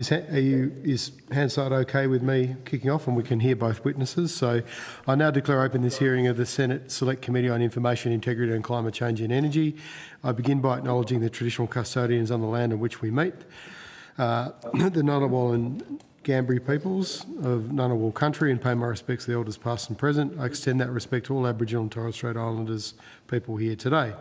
Is Hansard okay with me kicking off, and we can hear both witnesses? So I now declare open this hearing of the Senate Select Committee on Information Integrity and Climate Change and Energy. I begin by acknowledging the traditional custodians on the land on which we meet, the Ngunnawal and Ngambri peoples of Ngunnawal country, and pay my respects to the elders past and present. I extend that respect to all Aboriginal and Torres Strait Islanders people here today.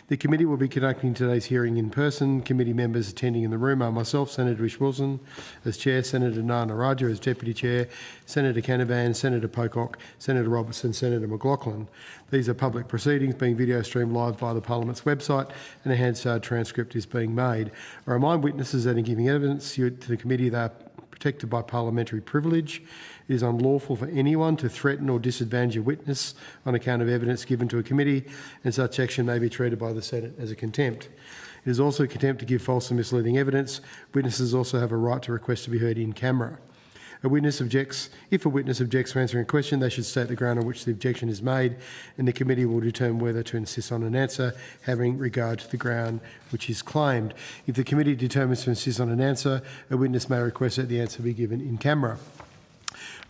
The committee will be conducting today's hearing in person. Committee members attending in the room are myself, Senator Whish-Wilson as Chair, Senator Nana Raja as Deputy Chair, Senator Canavan, Senator Pocock, Senator Robertson, Senator McLaughlin. These are public proceedings being video streamed live via the Parliament's website, and a Hansard transcript is being made. I remind witnesses that in giving evidence to the committee they are protected by parliamentary privilege. It is unlawful for anyone to threaten or disadvantage a witness on account of evidence given to a committee, and such action may be treated by the Senate as a contempt. It is also contempt to give false and misleading evidence. Witnesses also have a right to request to be heard in camera. If a witness objects to answering a question, they should state the ground on which the objection is made, and the committee will determine whether to insist on an answer, having regard to the ground which is claimed. If the committee determines to insist on an answer, a witness may request that the answer be given in camera.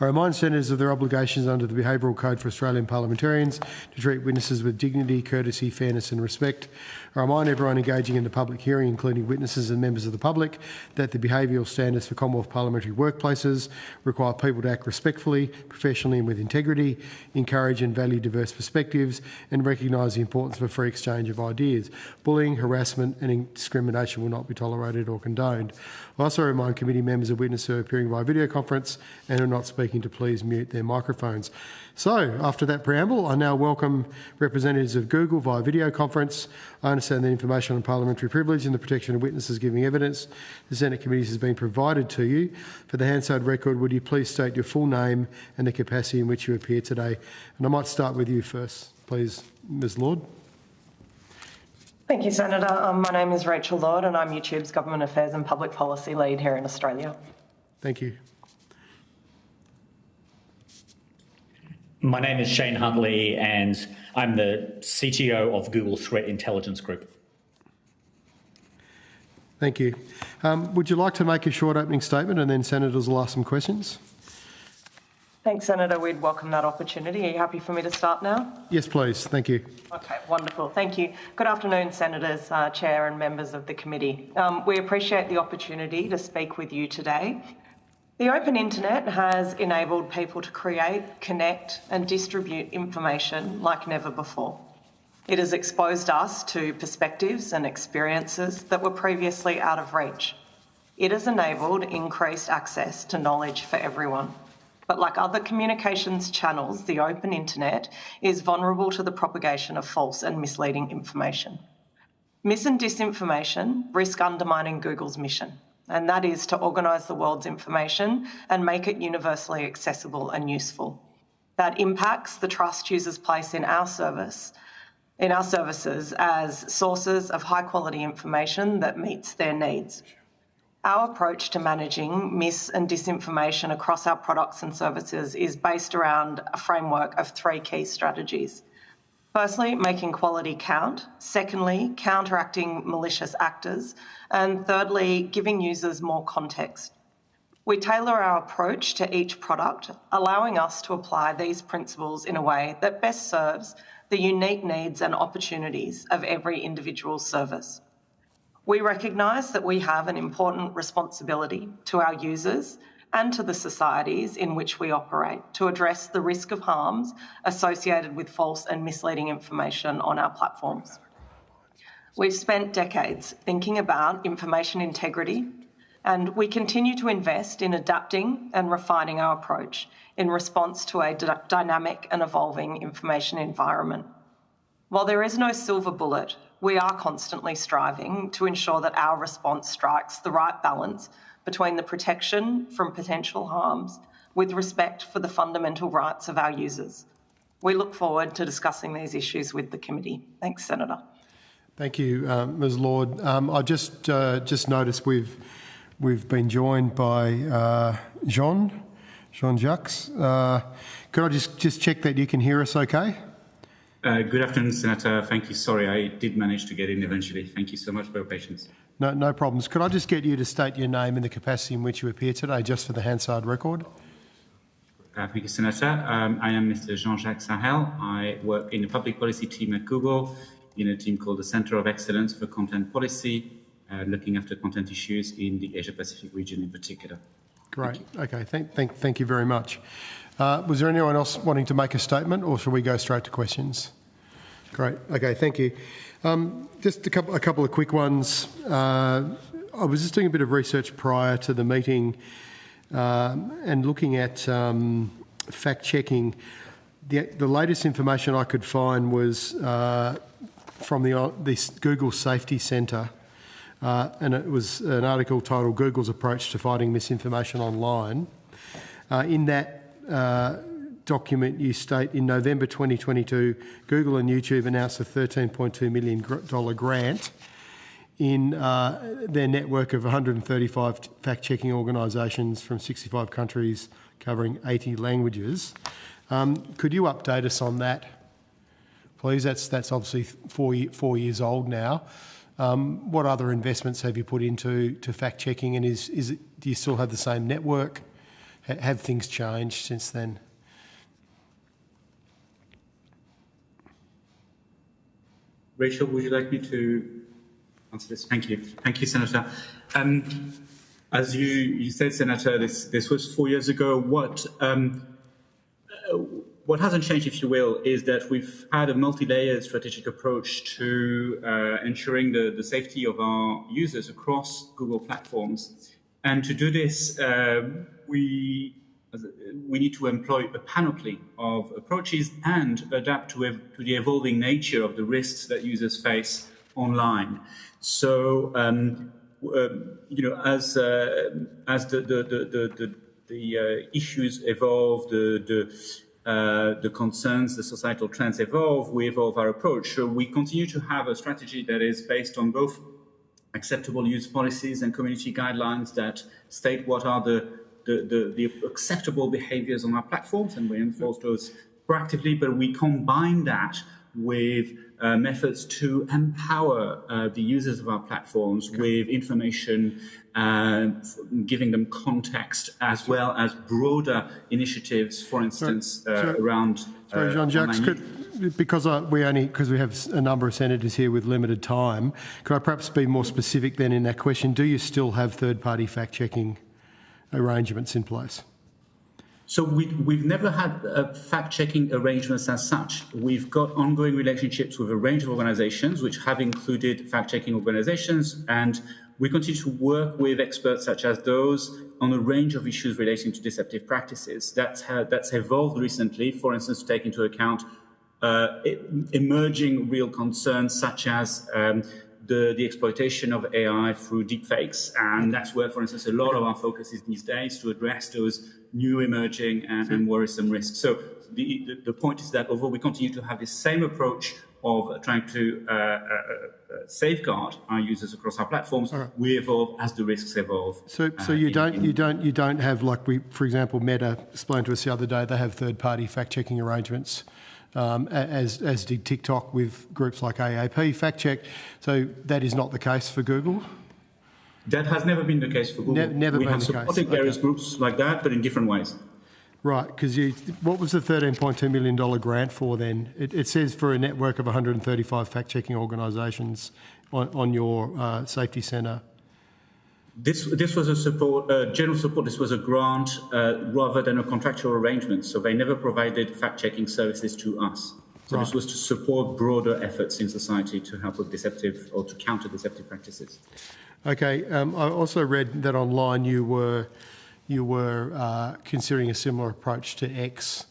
I remind senators of their obligations under the Behavioural Code for Australian parliamentarians to treat witnesses with dignity, courtesy, fairness and respect. I remind everyone engaging in the public hearing, including witnesses and members of the public, that the behavioural standards for Commonwealth parliamentary workplaces require people to act respectfully, professionally and with integrity, encourage and value diverse perspectives, and recognise the importance of a free exchange of ideas. Bullying, harassment and discrimination will not be tolerated or condoned. I also remind committee members of witnesses who are appearing via video conference and are not speaking to please mute their microphones. So, after that preamble, I now welcome representatives of Google via video conference. I understand that information on parliamentary privilege and the protection of witnesses giving evidence to Senate committees has been provided to you. For the Hansard record, would you please state your full name and the capacity in which you appear today? And I might start with you first, please, Ms Lord. Thank you, Senator. My name is Rachel Lord and I'm YouTube's Government Affairs and Public Policy Lead here in Australia. Thank you. My name is Shane Huntley and I'm the CTO of Google Threat Intelligence Group. Thank you. Would you like to make a short opening statement and then senators will ask some questions? Thanks, Senator. We'd welcome that opportunity. Are you happy for me to start now? Yes, please. Thank you. Okay, wonderful. Thank you. Good afternoon, Senators, Chair and members of the committee. We appreciate the opportunity to speak with you today. The open internet has enabled people to create, connect and distribute information like never before. It has exposed us to perspectives and experiences that were previously out of reach. It has enabled increased access to knowledge for everyone. But like other communications channels, the open internet is vulnerable to the propagation of false and misleading information. Mis and disinformation risk undermining Google's mission, and that is to organise the world's information and make it universally accessible and useful. That impacts the trust users place in our services as sources of high quality information that meets their needs. Our approach to managing mis and disinformation across our products and services is based around a framework of three key strategies. Firstly, making quality count. Secondly, counteracting malicious actors. And thirdly, giving users more context. We tailor our approach to each product, allowing us to apply these principles in a way that best serves the unique needs and opportunities of every individual service. We recognise that we have an important responsibility to our users and to the societies in which we operate to address the risk of harms associated with false and misleading information on our platforms. We've spent decades thinking about information integrity, and we continue to invest in adapting and refining our approach in response to a dynamic and evolving information environment. While there is no silver bullet, we are constantly striving to ensure that our response strikes the right balance between the protection from potential harms with respect for the fundamental rights of our users. We look forward to discussing these issues with the committee. Thanks, Senator. Thank you, Ms Lord. I just noticed we've been joined by Jean-Jacques. Could I just check that you can hear us okay? Good afternoon, Senator. Thank you. Sorry, I did manage to get in eventually. Thank you so much for your patience. No problems. Could I just get you to state your name and the capacity in which you appear today, just for the Hansard record? Thank you, Senator. I am Mr. Jean-Jacques Sahel. I work in the public policy team at Google, in a team called the Center of Excellence for Content Policy, looking after content issues in the Asia-Pacific region in particular. Great. Okay. Thank you very much. Was there anyone else wanting to make a statement, or shall we go straight to questions? Great. Okay. Thank you. Just a couple of quick ones. I was just doing a bit of research prior to the meeting and looking at fact-checking. The latest information I could find was from this Google Safety Centre, and it was an article titled "Google's Approach to Fighting Misinformation Online." In that document, you state in November 2022, Google and YouTube announced a $13.2 million grant in their network of 135 fact-checking organisations from 65 countries covering 80 languages. Could you update us on that, please? That's obviously four years old now. What other investments have you put into fact-checking, and do you still have the same network? Have things changed since then? Rachel, would you like me to answer this? Thank you. Thank you, Senator. As you said, Senator, this was 4 years ago. What hasn't changed, if you will, is that we've had a multi-layered strategic approach to ensuring the safety of our users across Google platforms. And to do this, we need to employ a panoply of approaches and adapt to the evolving nature of the risks that users face online. So, as the issues evolve, the concerns, the societal trends evolve, we evolve our approach. So we continue to have a strategy that is based on both acceptable use policies and community guidelines that state what are the acceptable behaviors on our platforms, and we enforce those proactively, but we combine that with methods to empower the users of our platforms with information, giving them context, as well as broader initiatives, for instance, around... Sorry, Jean-Jacques, because we have a number of senators here with limited time, could I perhaps be more specific then in that question? Do you still have third-party fact-checking arrangements in place? So we've never had fact-checking arrangements as such. We've got ongoing relationships with a range of organizations, which have included fact-checking organizations, and we continue to work with experts such as those on a range of issues relating to deceptive practices. That's evolved recently, for instance, to take into account emerging real concerns such as the exploitation of AI through deepfakes. And that's where, for instance, a lot of our focus is these days to address those new emerging and worrisome risks. So the point is that although we continue to have the same approach of trying to safeguard our users across our platforms, we evolve as the risks evolve. So you don't have, like for example, Meta explained to us the other day, they have third-party fact-checking arrangements, as did TikTok with groups like AAP Fact Check. So that is not the case for Google? That has never been the case for Google. We have supported various groups like that, but in different ways. Right, because what was the $13.2 million grant for then? It says for a network of 135 fact-checking organisations on your safety centre. This was a general support. This was a grant rather than a contractual arrangement. So they never provided fact-checking services to us. So This was to support broader efforts in society to help with deceptive or to counter deceptive practices. Okay. I also read that online you were considering a similar approach to X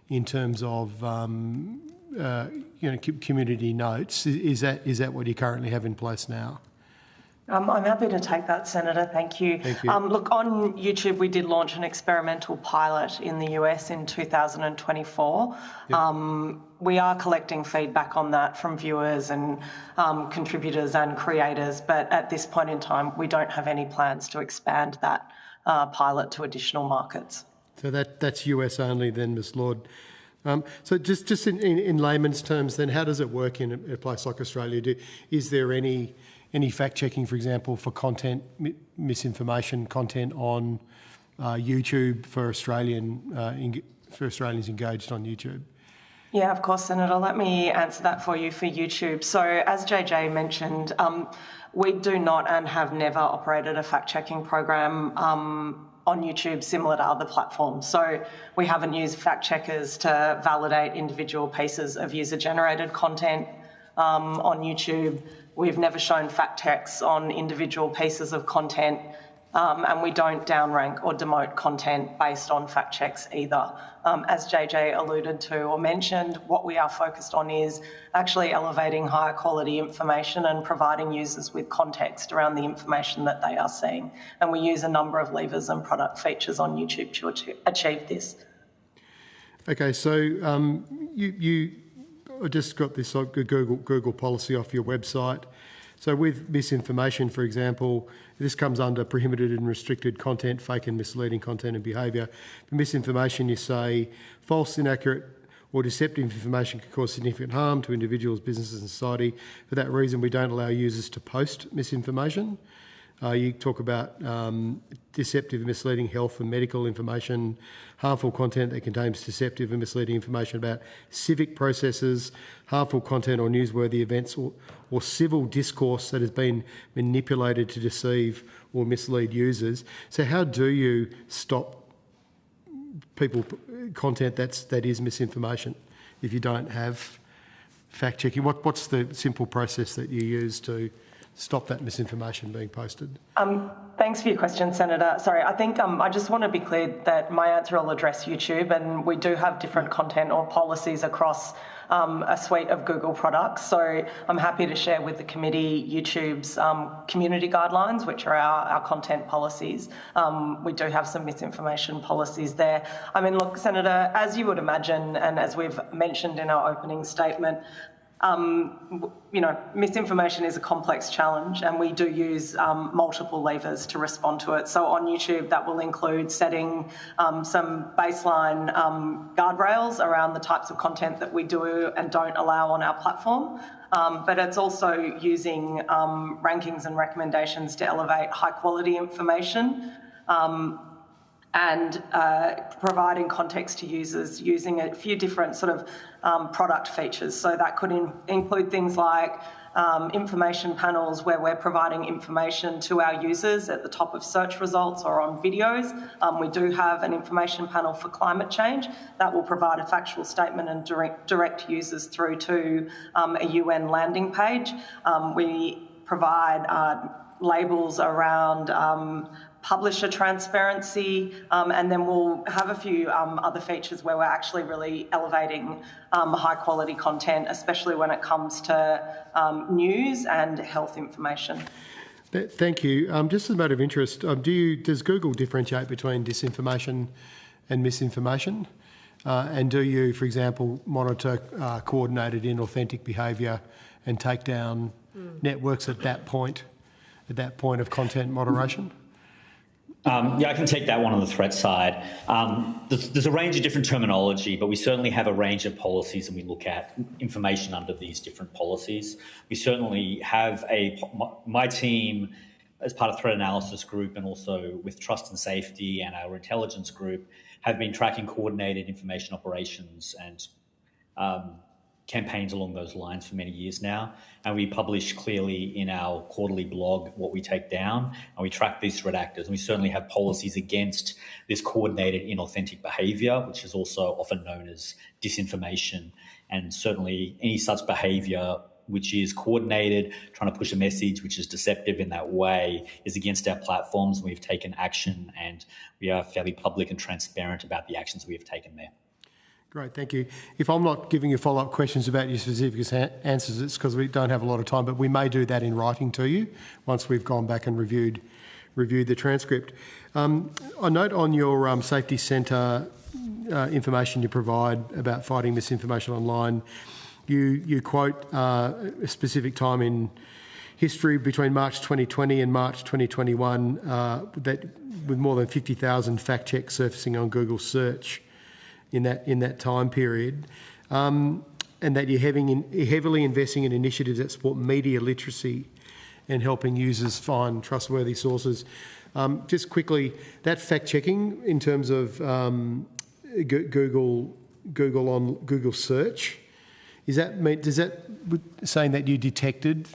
in terms of community notes. Is that what you currently have in place now? I'm happy to take that, Senator. Thank you. Thank you. Look, on YouTube, we did launch an experimental pilot in the US in 2024. Yep. We are collecting feedback on that from viewers and contributors and creators, but at this point in time, we don't have any plans to expand that pilot to additional markets. So that's US only then, Ms. Lord. So just in layman's terms, then, how does it work in a place like Australia? Is there any fact checking, for example, for content misinformation content on YouTube for Australians engaged on YouTube? Yeah, of course, Senator. Let me answer that for you for YouTube. So as JJ mentioned, we do not and have never operated a fact-checking program on YouTube similar to other platforms. So we haven't used fact checkers to validate individual pieces of user-generated content on YouTube. We've never shown fact checks on individual pieces of content, and we don't downrank or demote content based on fact checks either. As JJ alluded to or mentioned, what we are focused on is actually elevating higher quality information and providing users with context around the information that they are seeing. And we use a number of levers and product features on YouTube to achieve this. Okay, so I just got this Google policy off your website. So with misinformation, for example, this comes under prohibited and restricted content, fake and misleading content and behaviour. For misinformation, you say false, inaccurate or deceptive information can cause significant harm to individuals, businesses and society. For that reason, we don't allow users to post misinformation. You talk about deceptive and misleading health and medical information, harmful content that contains deceptive and misleading information about civic processes, harmful content or newsworthy events or civil discourse that has been manipulated to deceive or mislead users. So how do you stop content that is misinformation if you don't have fact checking? What's the simple process that you use to stop that misinformation being posted? Thanks for your question, Senator. Sorry, I think I just want to be clear that my answer will address YouTube, and we do have different content or policies across a suite of Google products. So I'm happy to share with the committee YouTube's community guidelines, which are our content policies. We do have some misinformation policies there. I mean, look, Senator, as you would imagine, and as we've mentioned in our opening statement, misinformation is a complex challenge, and we do use multiple levers to respond to it. So on YouTube, that will include setting some baseline guardrails around the types of content that we do and don't allow on our platform. But it's also using rankings and recommendations to elevate high quality information. And providing context to users using a few different sort of product features. So that could include things like information panels where we're providing information to our users at the top of search results or on videos. We do have an information panel for climate change that will provide a factual statement and direct users through to a UN landing page. We provide labels around publisher transparency, and then we'll have a few other features where we're actually really elevating high quality content, especially when it comes to news and health information. Thank you. Just as a matter of interest, does Google differentiate between disinformation and misinformation? And do you, for example, monitor coordinated inauthentic behaviour and take down networks at that point of content moderation? Yeah, I can take that one on the threat side. There's a range of different terminology, but we certainly have a range of policies, and we look at information under these different policies. We certainly have my team, as part of threat analysis group and also with trust and safety and our intelligence group, have been tracking coordinated information operations and campaigns along those lines for many years now. And we publish clearly in our quarterly blog what we take down, and we track these threat actors. And we certainly have policies against this coordinated inauthentic behaviour, which is also often known as disinformation. And certainly any such behaviour which is coordinated, trying to push a message which is deceptive in that way, is against our platforms. We've taken action, and we are fairly public and transparent about the actions we have taken there. Great, thank you. If I'm not giving you follow-up questions about your specific answers, it's because we don't have a lot of time, but we may do that in writing to you once we've gone back and reviewed the transcript. I note on your Safety Centre information you provide about fighting misinformation online, you quote a specific time in history between March 2020 and March 2021 that with more than 50,000 fact checks surfacing on Google search. in that time period, and that you're heavily investing in initiatives that support media literacy and helping users find trustworthy sources. Just quickly, that fact-checking in terms of Google search, does that saying that you detected,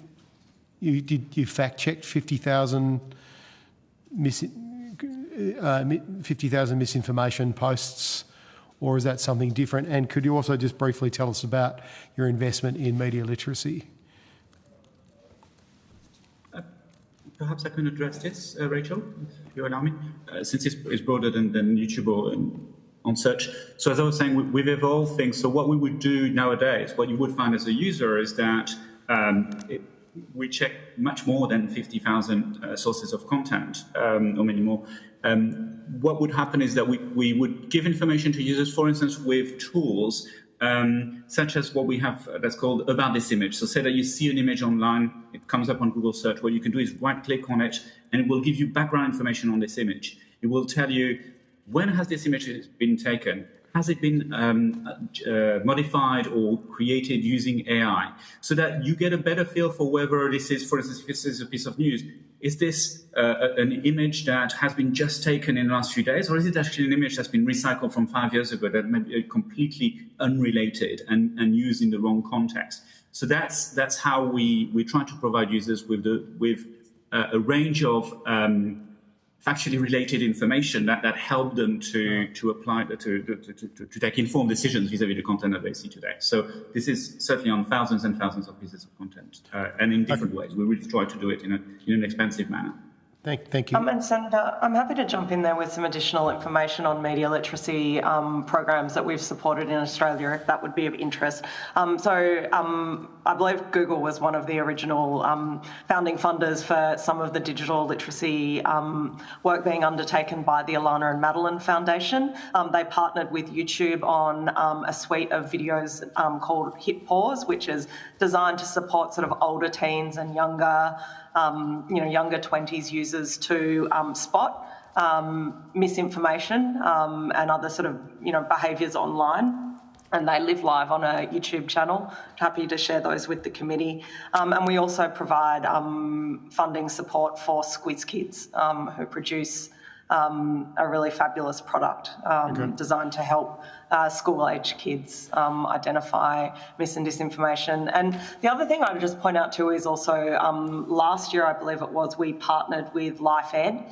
you fact-checked 50,000 misinformation posts, or is that something different? And could you also just briefly tell us about your investment in media literacy? Perhaps I can address this, Rachel, if you allow me, since it's broader than YouTube or on search. So as I was saying, we've evolved things. So what we would do nowadays, what you would find as a user is that we check much more than 50,000 sources of content, or many more. What would happen is that we would give information to users, for instance, with tools such as what we have that's called about this image. So say that you see an image online, it comes up on Google search. What you can do is right-click on it, and it will give you background information on this image. It will tell you, when has this image been taken? Has it been modified or created using AI? So that you get a better feel for whether this is, for instance, if this is a piece of news, is this an image that has been just taken in the last few days, or is it actually an image that's been recycled from 5 years ago that may be completely unrelated and used in the wrong context? So that's how we try to provide users with a range of factually related information that help them to apply to take informed decisions vis-a-vis the content that they see today. So this is certainly on thousands and thousands of pieces of content, and in different ways. We really try to do it in an expansive manner. Thank you. And Senator, I'm happy to jump in there with some additional information on media literacy programs that we've supported in Australia, if that would be of interest. I believe Google was one of the original founding funders for some of the digital literacy work being undertaken by the Alana and Madeline Foundation. They partnered with YouTube on a suite of videos called Hit Pause, which is designed to support sort of older teens and younger 20s users to spot misinformation and other sort of, behaviours online. And they live live on a YouTube channel. Happy to share those with the committee. And we also provide funding support for Squiz Kids, who produce a really fabulous product designed to help school-age kids identify mis and disinformation. And the other thing I would just point out too is also last year, I believe it was, we partnered with LifeEd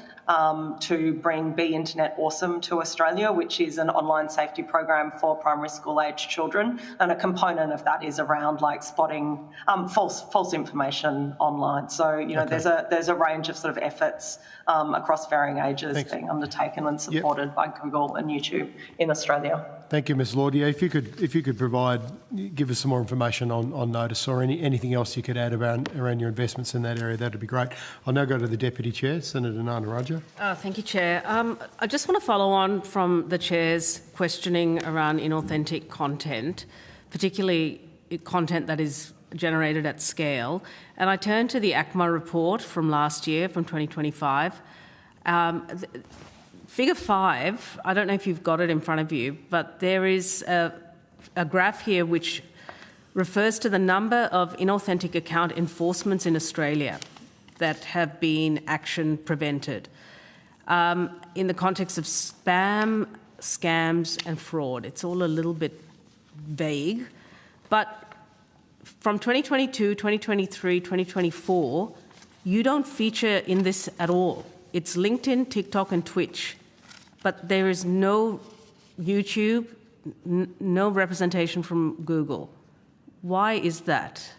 to bring Be Internet Awesome to Australia, which is an online safety program for primary school-age children. And a component of that is around spotting false information online. So there's a range of sort of efforts across varying ages being undertaken and supported by Google and YouTube in Australia. Thank you, Ms. Lord. Yeah, if you could give us some more information on Notice or anything else you could add around your investments in that area, that'd be great. I'll now go to the Deputy Chair, Senator Nana Raja. Thank you, Chair. I just want to follow on from the Chair's questioning around inauthentic content, particularly content that is generated at scale. And I turn to the ACMA report from last year, from 2025. Figure 5, I don't know if you've got it in front of you, but there is a graph here which refers to the number of inauthentic account enforcements in Australia that have been action prevented in the context of spam, scams and fraud. It's all a little bit vague, but from 2022, 2023, 2024, you don't feature in this at all. It's LinkedIn, TikTok and Twitch, but there is no YouTube, no representation from Google. Why is that?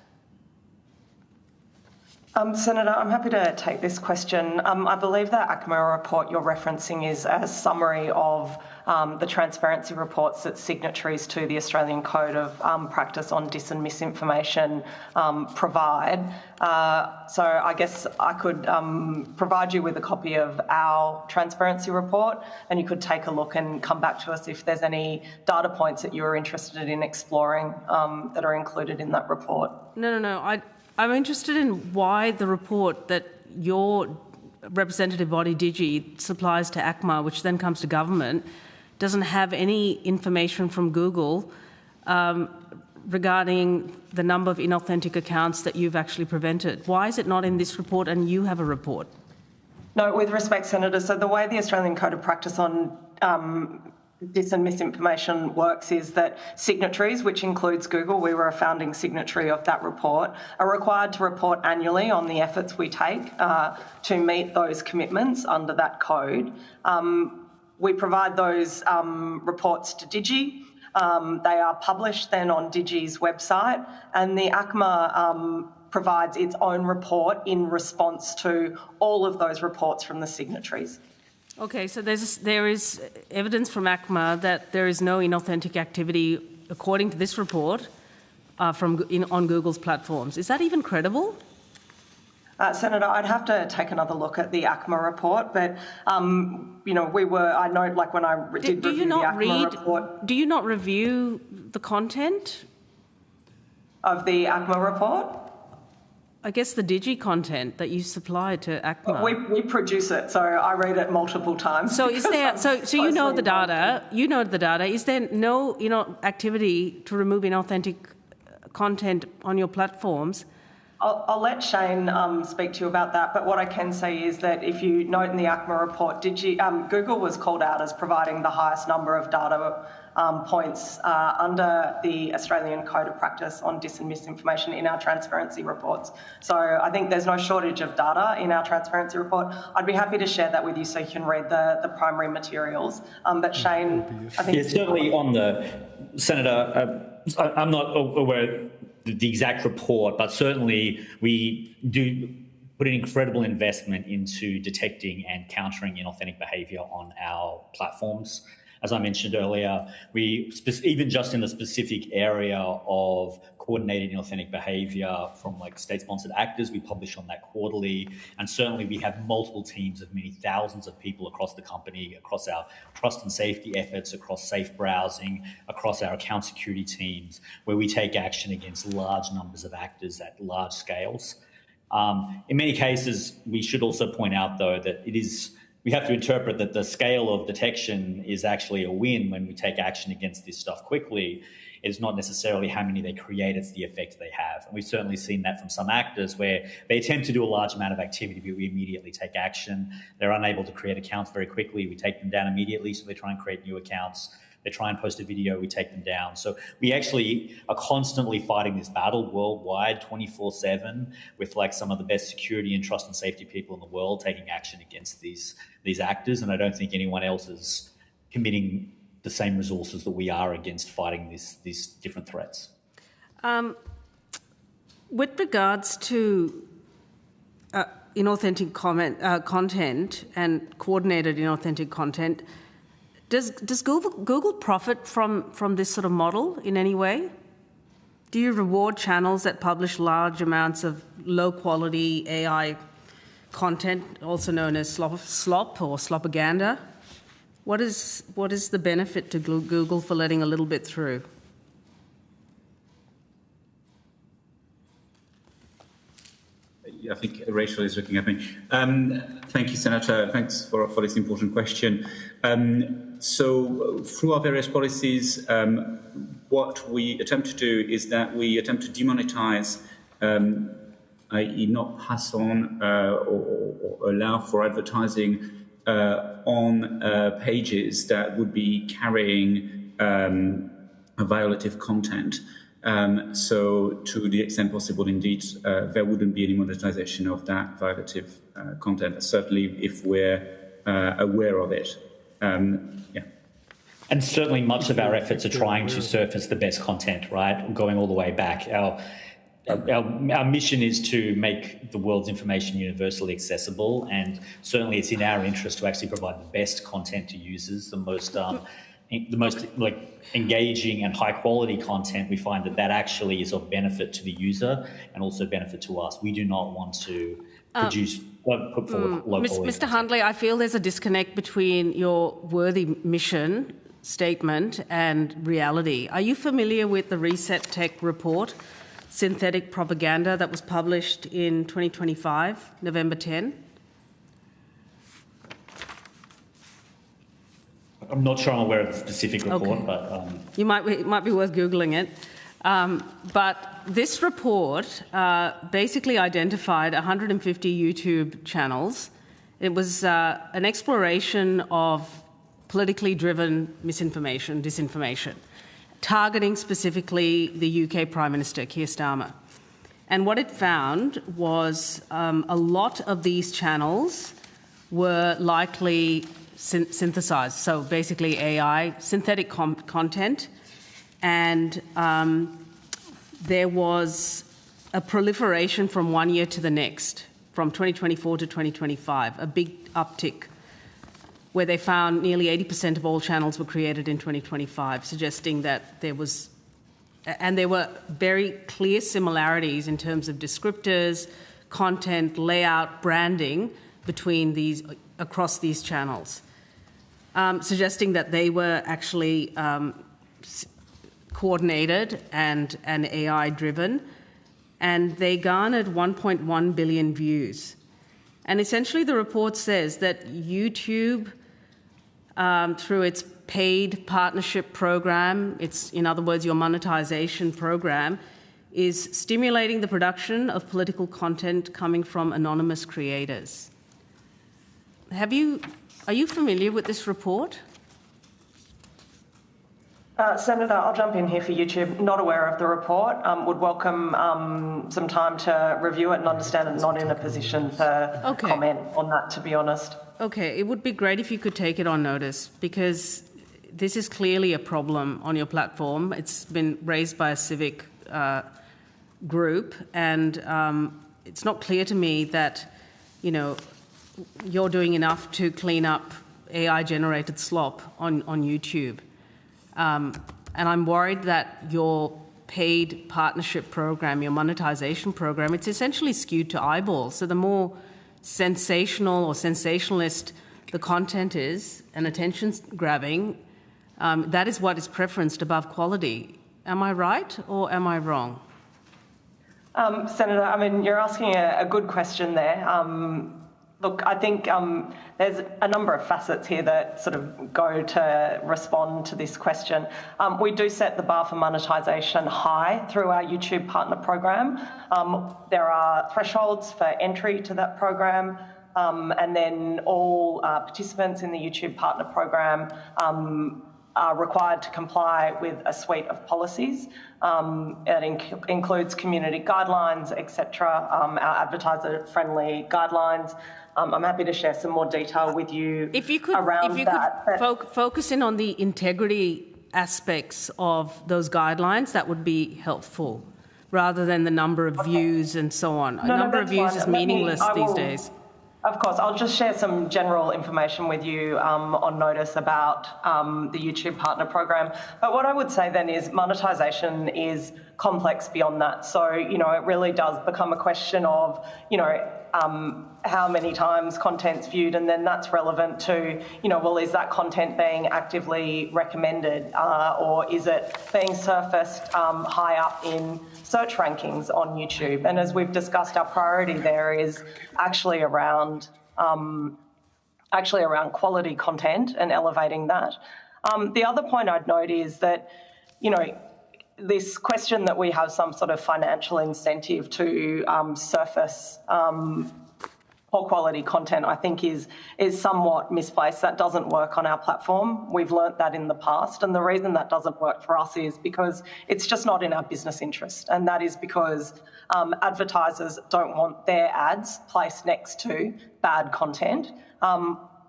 Senator, I'm happy to take this question. I believe that ACMA report you're referencing is a summary of the transparency reports that signatories to the Australian Code of Practice on Dis and Misinformation provide. So I guess I could provide you with a copy of our transparency report, and you could take a look and come back to us if there's any data points that you're interested in exploring that are included in that report. No. I'm interested in why the report that your representative body, Digi, supplies to ACMA, which then comes to government, doesn't have any information from Google regarding the number of inauthentic accounts that you've actually prevented. Why is it not in this report and you have a report? No, with respect, Senator, so the way the Australian Code of Practice on dis and misinformation works is that signatories, which includes Google, we were a founding signatory of that report, are required to report annually on the efforts we take to meet those commitments under that code. We provide those reports to Digi. They are published then on Digi's website, and the ACMA provides its own report in response to all of those reports from the signatories. Okay, so there is evidence from ACMA that there is no inauthentic activity, according to this report, on Google's platforms. Is that even credible? Senator, I'd have to take another look at the ACMA report, but I know, like when I did review the ACMA report. Do you not review the content of the ACMA report? I guess the Digi content that you supply to ACMA. We produce it, so I read it multiple times. So is there? So you know the data. You know the data. Is there no activity to remove inauthentic content on your platforms? I'll let Shane speak to you about that, but what I can say is that if you note in the ACMA report, Google was called out as providing the highest number of data points under the Australian Code of Practice on dis and misinformation in our transparency reports. So I think there's no shortage of data in our transparency report. I'd be happy to share that with you so you can read the primary materials. But Shane, I think... Yeah, certainly on the... Senator, I'm not aware the exact report, but certainly we do put an incredible investment into detecting and countering inauthentic behaviour on our platforms. As I mentioned earlier, even just in the specific area of coordinated inauthentic behaviour from like state-sponsored actors, we publish on that quarterly, and certainly we have multiple teams of many thousands of people across the company, across our trust and safety efforts, across safe browsing, across our account security teams, where we take action against large numbers of actors at large scales. In many cases, we should also point out, though, that we have to interpret that the scale of detection is actually a win when we take action against this stuff quickly. It's not necessarily how many they create, it's the effect they have. And we've certainly seen that from some actors where they attempt to do a large amount of activity, but we immediately take action. They're unable to create accounts very quickly. We take them down immediately, so they try and create new accounts. They try and post a video, we take them down. So we actually are constantly fighting this battle worldwide, 24/7, with like some of the best security and trust and safety people in the world taking action against these actors. And I don't think anyone else is committing the same resources that we are against fighting these different threats. With regards to inauthentic content and coordinated inauthentic content, does Google profit from this sort of model in any way? Do you reward channels that publish large amounts of low-quality AI content, also known as slop or slopaganda? What is the benefit to Google for letting a little bit through? I think Rachel is looking at me. Thank you, Senator. Thanks for this important question. So through our various policies, what we attempt to do is that we attempt to demonetize, i.e. not pass on or allow for advertising on pages that would be carrying violative content. So to the extent possible, indeed, there wouldn't be any monetization of that violative content, certainly if we're aware of it. And certainly much of our efforts are trying to surface the best content, right? Going all the way back. Our mission is to make the world's information universally accessible, and certainly it's in our interest to actually provide the best content to users, the most engaging and high quality content. We find that actually is of benefit to the user and also benefit to us. We do not want to put forward low quality. Mr. Hundley, I feel there's a disconnect between your worthy mission statement and reality. Are you familiar with the Reset Tech report, Synthetic Propaganda, that was published in 2025, November 10? I'm not sure I'm aware of the specific report, Okay. but It might be worth Googling it. But this report basically identified 150 YouTube channels. It was an exploration of politically driven misinformation, disinformation, targeting specifically the UK Prime Minister, Keir Starmer. And what it found was a lot of these channels were likely synthesized, so basically AI, synthetic content, and there was a proliferation from one year to the next, from 2024 to 2025, a big uptick, where they found nearly 80% of all channels were created in 2025, suggesting that there were very clear similarities in terms of descriptors, content, layout, branding across these channels, suggesting that they were actually coordinated and AI-driven, and they garnered 1.1 billion views. And essentially the report says that YouTube, through its paid partnership program, in other words, your monetization program, is stimulating the production of political content coming from anonymous creators. Are you familiar with this report? Senator, I'll jump in here for YouTube. Not aware of the report. Would welcome some time to review it and understand it. Not in a position to comment on that, to be honest. Okay, it would be great if you could take it on notice, because this is clearly a problem on your platform. It's been raised by a civic group, and it's not clear to me that, you're doing enough to clean up AI-generated slop on YouTube. And I'm worried that your paid partnership program, your monetization program, it's essentially skewed to eyeballs. So the more sensational or sensationalist the content is and attention-grabbing, that is what is preferenced above quality. Am I right or am I wrong? Senator, you're asking a good question there. Look, I think there's a number of facets here that sort of go to respond to this question. We do set the bar for monetisation high through our YouTube partner program. There are thresholds for entry to that program, and then all participants in the YouTube partner program are required to comply with a suite of policies. It includes community guidelines, etc., our advertiser-friendly guidelines. I'm happy to share some more detail with you around that. Focus in on the integrity aspects of those guidelines, that would be helpful, rather than the number of views and so on. A number of views is meaningless these days. Of course, I'll just share some general information with you on notice about the YouTube partner program. But what I would say then is monetisation is complex beyond that. So, it really does become a question of, how many times content's viewed, and then that's relevant to, is that content being actively recommended, or is it being surfaced high up in search rankings on YouTube? And as we've discussed, our priority there is actually around quality content and elevating that. The other point I'd note is that, this question that we have some sort of financial incentive to surface poor quality content, I think is somewhat misplaced. That doesn't work on our platform. We've learnt that in the past, and the reason that doesn't work for us is because it's just not in our business interest, and that is because advertisers don't want their ads placed next to bad content.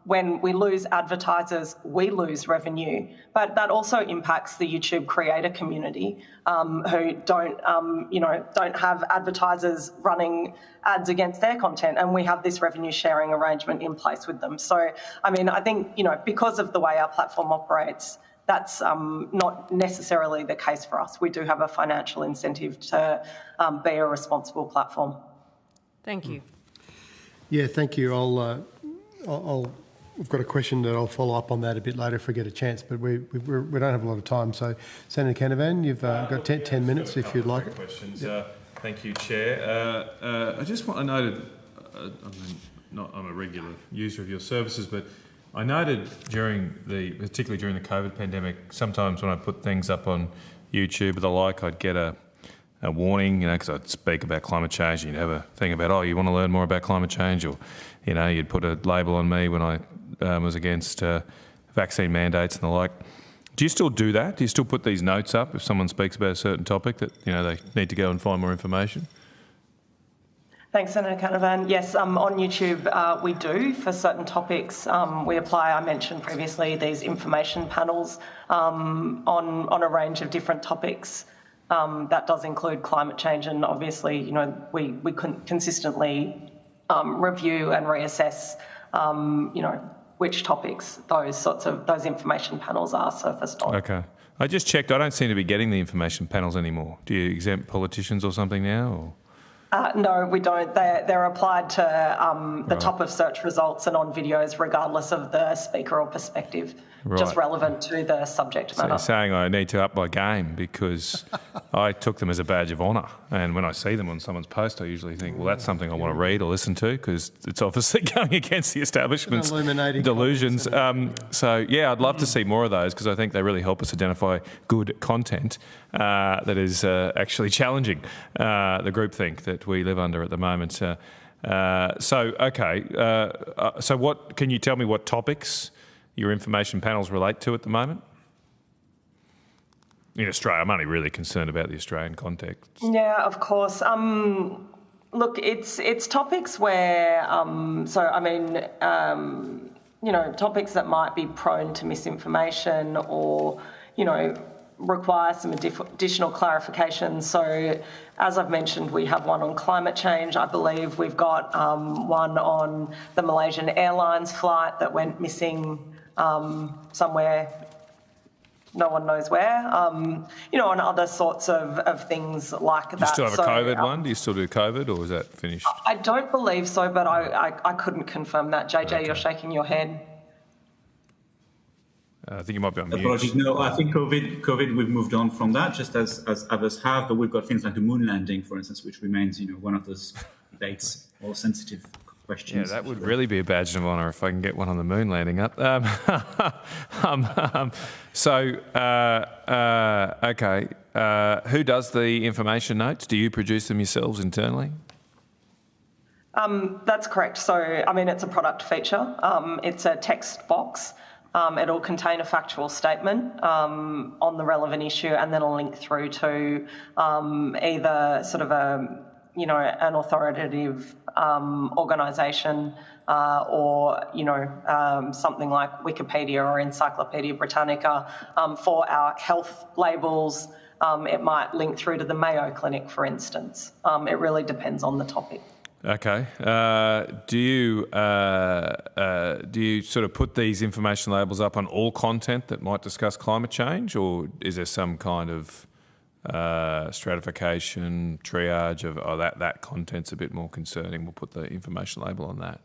When we lose advertisers, we lose revenue, but that also impacts the YouTube creator community, who don't have advertisers running ads against their content, and we have this revenue sharing arrangement in place with them. So, I think, because of the way our platform operates, that's not necessarily the case for us. We do have a financial incentive to be a responsible platform. Thank you. Yeah, thank you. We've got a question that I'll follow up on that a bit later if we get a chance, but we don't have a lot of time. So, Senator Canavan, you've got 10 minutes if you'd like. Questions. Yep. Thank you, Chair. I just want to note, I'm a regular user of your services, but I noted particularly during the COVID pandemic, sometimes when I put things up on YouTube or the like, I'd get a warning, because I'd speak about climate change, and you'd have a thing about, you want to learn more about climate change, or, you'd put a label on me when I was against vaccine mandates and the like. Do you still do that? Do you still put these notes up if someone speaks about a certain topic that, they need to go and find more information? Thanks, Senator Canavan. Yes, on YouTube we do for certain topics. We apply, I mentioned previously, these information panels on a range of different topics. That does include climate change, and obviously, we consistently review and reassess, which topics those information panels are surfaced on. Okay. I just checked. I don't seem to be getting the information panels anymore. Do you exempt politicians or something now? Or? No, we don't. They're applied to the top of search results and on videos, regardless of the speaker or perspective, just relevant to the subject matter. So you're saying I need to up my game because I took them as a badge of honour, and when I see them on someone's post, I usually think, well, that's something I want to read or listen to because it's obviously going against the establishment's delusions. I'd love to see more of those because I think they really help us identify good content that is actually challenging the groupthink that we live under at the moment. So what can you tell me what topics your information panels relate to at the moment? In Australia, I'm only really concerned about the Australian context. Yeah, of course. Look, it's topics where, topics that might be prone to misinformation or, require some additional clarification. So, as I've mentioned, we have one on climate change. I believe we've got one on the Malaysian Airlines flight that went missing somewhere, no one knows where, and other sorts of things like that. Do you still have a COVID one? Do you still do COVID, or is that finished? I don't believe so, but I couldn't confirm that. JJ, okay. You're shaking your head. I think you might be on mute. Apologies. No, I think COVID, we've moved on from that, just as others have, but we've got things like the moon landing, for instance, which remains, one of those debates or sensitive questions. Yeah, that would really be a badge of honour if I can get one on the moon landing up. Who does the information notes? Do you produce them yourselves internally? That's correct. So, it's a product feature. It's a text box. It'll contain a factual statement on the relevant issue, and then a link through to either sort of an authoritative organisation or something like Wikipedia or Encyclopedia Britannica. For our health labels, it might link through to the Mayo Clinic, for instance. It really depends on the topic. Okay. Do you sort of put these information labels up on all content that might discuss climate change, or is there some kind of stratification, triage of that content's a bit more concerning? We'll put the information label on that.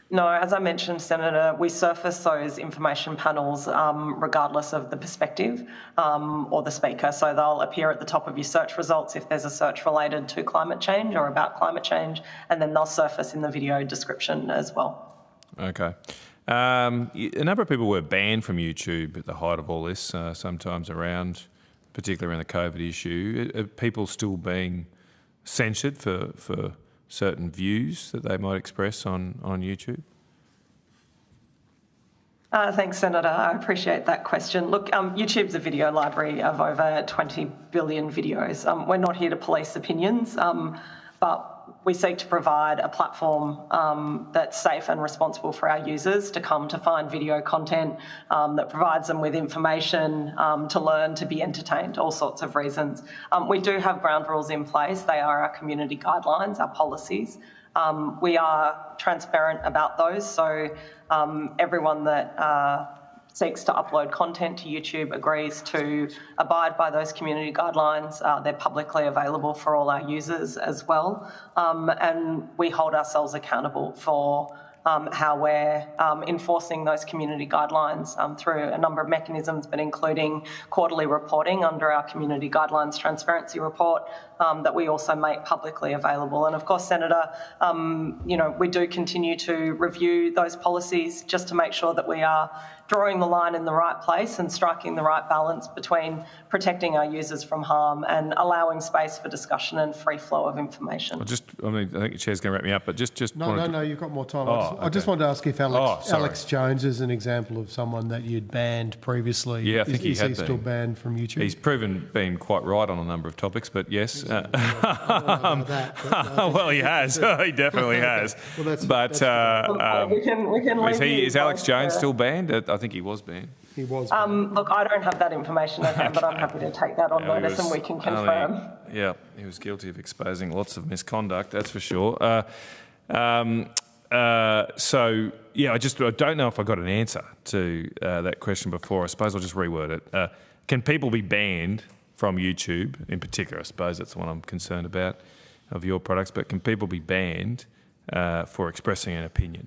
No, as I mentioned, Senator, we surface those information panels regardless of the perspective or the speaker. So they'll appear at the top of your search results if there's a search related to climate change or about climate change, and then they'll surface in the video description as well. Okay. A number of people were banned from YouTube at the height of all this, sometimes around, particularly around the COVID issue. Are people still being censured for certain views that they might express on YouTube? Thanks, Senator. I appreciate that question. Look, YouTube's a video library of over 20 billion videos. We're not here to police opinions, but we seek to provide a platform that's safe and responsible for our users to come to find video content that provides them with information, to learn, to be entertained, all sorts of reasons. We do have ground rules in place. They are our community guidelines, our policies. We are transparent about those, so everyone that seeks to upload content to YouTube agrees to abide by those community guidelines. They're publicly available for all our users as well. And we hold ourselves accountable for how we're enforcing those community guidelines through a number of mechanisms, but including quarterly reporting under our community guidelines transparency report, that we also make publicly available. And of course, Senator, we do continue to review those policies just to make sure that we are drawing the line in the right place and striking the right balance between protecting our users from harm and allowing space for discussion and free flow of information. I think the Chair's going to wrap me up, but No, you've got more time. Oh, I just okay. wanted to ask if Alex Jones is an example of someone that you'd banned previously. Yeah, I think he is had he still been. banned from YouTube? He's been quite right on a number of topics, but yes. I don't know about that, Well, he has. He definitely has. Well, Is Alex Jones still banned? I think he was banned. He was. Look, I don't have that information at hand, but I'm happy to take that on notice and we can confirm. He was guilty of exposing lots of misconduct, that's for sure. I don't know if I got an answer to that question before. I suppose I'll just reword it. Can people be banned from YouTube in particular? I suppose that's the one I'm concerned about of your products, but can people be banned for expressing an opinion?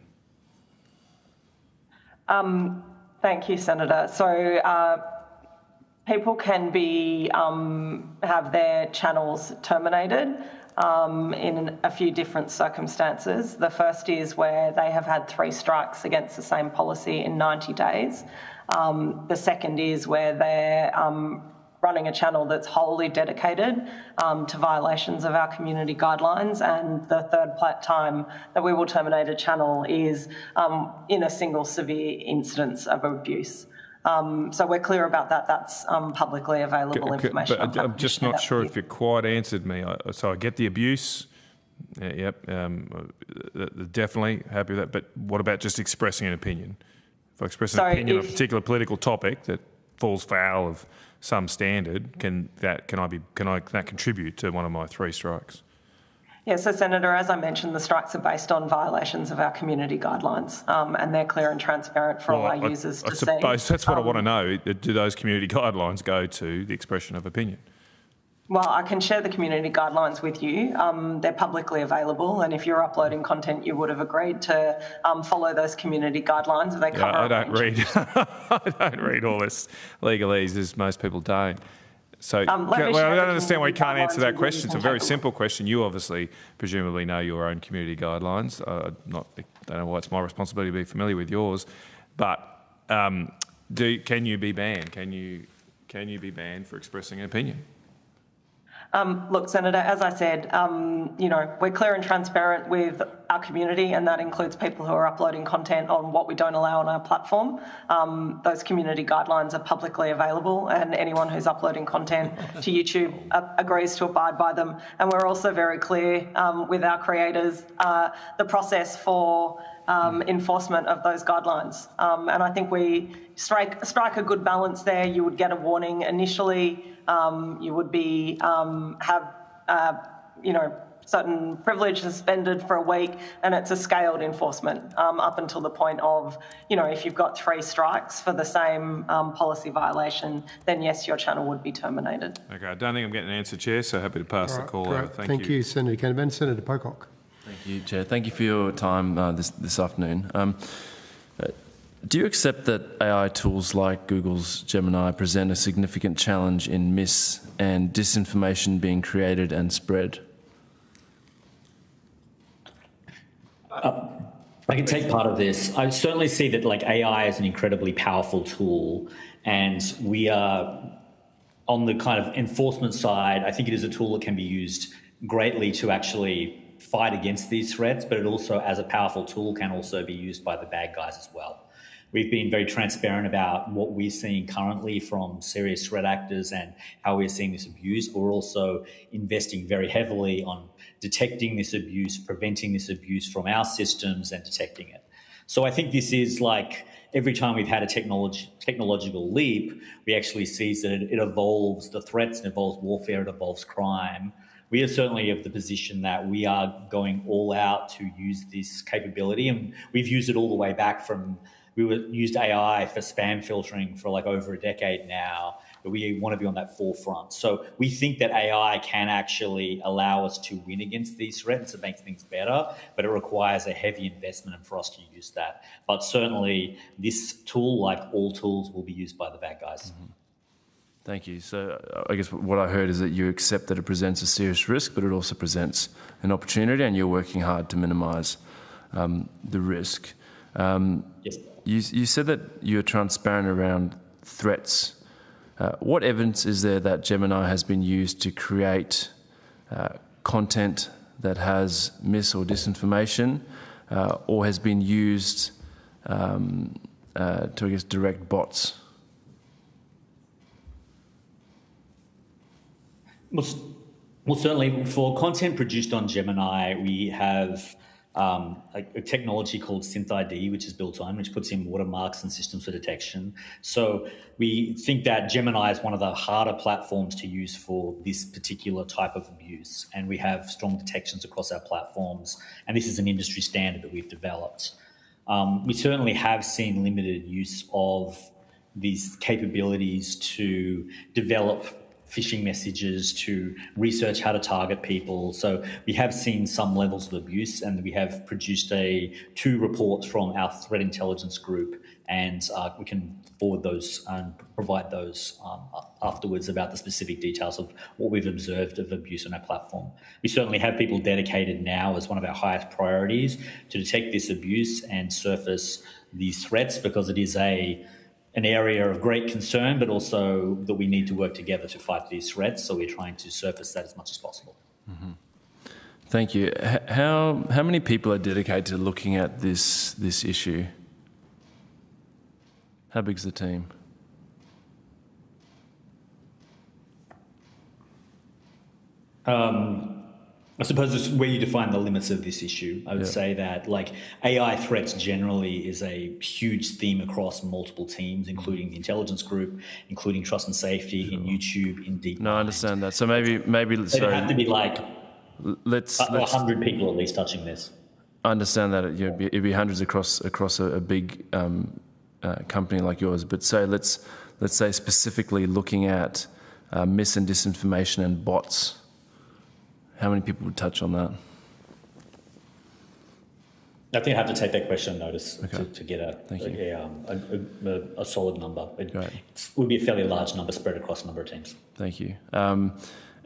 Thank you, Senator. So people can be have their channels terminated in a few different circumstances. The first is where they have had 3 strikes against the same policy in 90 days. The second is where they're running a channel that's wholly dedicated to violations of our community guidelines. And the third time that we will terminate a channel is in a single severe instance of abuse. So we're clear about that. That's publicly available information. But I'm just not sure if you quite answered me. So I get the abuse. Definitely happy with that. But what about just expressing an opinion? If I express an opinion on a particular political topic that falls foul of some standard, can that contribute to one of my 3 strikes? Yeah, so Senator, as I mentioned, the strikes are based on violations of our community guidelines, and they're clear and transparent for all our users to see. I suppose that's what I want to know. Do those community guidelines go to the expression of opinion? Well, I can share the community guidelines with you. They're publicly available, and if you're uploading content, you would have agreed to follow those community guidelines. They cover I don't read. I don't read all this legalese, as most people don't. So, I don't understand why you can't answer that question. It's a very simple question. You obviously, presumably, know your own community guidelines. Don't know why it's my responsibility to be familiar with yours, but can you be banned? Can you be banned for expressing an opinion? Look, Senator, as I said, we're clear and transparent with our community, and that includes people who are uploading content on what we don't allow on our platform. Those community guidelines are publicly available, and anyone who's uploading content to YouTube agrees to abide by them. And we're also very clear with our creators the process for enforcement of those guidelines. And I think we strike a good balance there. You would get a warning initially. You would be certain privilege suspended for a week, and it's a scaled enforcement up until the point of, if you've got 3 strikes for the same policy violation, then yes, your channel would be terminated. Okay, I don't think I'm getting an answer, Chair, so happy to pass the call over. Thank you, Senator Canavan. Senator Pocock. Thank you, Chair. Thank you for your time this afternoon. Do you accept that AI tools like Google's Gemini present a significant challenge in mis- and disinformation being created and spread? I can take part of this. I certainly see that AI is an incredibly powerful tool, and we are on the kind of enforcement side. I think it is a tool that can be used greatly to actually fight against these threats, but it also, as a powerful tool, can also be used by the bad guys as well. We've been very transparent about what we're seeing currently from serious threat actors and how we're seeing this abuse. We're also investing very heavily on detecting this abuse, preventing this abuse from our systems and detecting it. So I think this is every time we've had a technological leap, we actually see that it evolves the threats, it evolves warfare, it evolves crime. We are certainly of the position that we are going all out to use this capability, and we've used it all the way back from we used AI for spam filtering for over a decade now, but we want to be on that forefront. So we think that AI can actually allow us to win against these threats and make things better, but it requires a heavy investment for us to use that. But certainly this tool, like all tools, will be used by the bad guys. Thank you. So I guess what I heard is that you accept that it presents a serious risk, but it also presents an opportunity, and you're working hard to minimise the risk. Yes. You said that you're transparent around threats. What evidence is there that Gemini has been used to create content that has mis or disinformation, or has been used to, I guess, direct bots? Well, certainly for content produced on Gemini, we have a technology called SynthID, which is built on, which puts in watermarks and systems for detection. So we think that Gemini is one of the harder platforms to use for this particular type of abuse. And we have strong detections across our platforms. And this is an industry standard that we've developed. We certainly have seen limited use of these capabilities to develop phishing messages, to research how to target people. So we have seen some levels of abuse, and we have produced 2 reports from our threat intelligence group, and we can forward those and provide those afterwards about the specific details of what we've observed of abuse on our platform. We certainly have people dedicated now as one of our highest priorities to detect this abuse and surface these threats, because it is an area of great concern, but also that we need to work together to fight these threats. So we're trying to surface that as much as possible. Mm-hmm. Thank you. How many people are dedicated to looking at this issue? How big's the team? I suppose it's where you define the limits of this issue. I would say that AI threats generally is a huge theme across multiple teams, including the intelligence group, including trust and safety, in YouTube, in DeepMind. No, I understand that. So maybe There have to be let's 100 people at least touching this. I understand that it'd be hundreds across a big company like yours. But let's say specifically looking at mis and disinformation and bots. How many people would touch on that? I think I have to take that question on notice Okay. to get a solid number. It would be a fairly large number spread across a number of teams. Thank you. And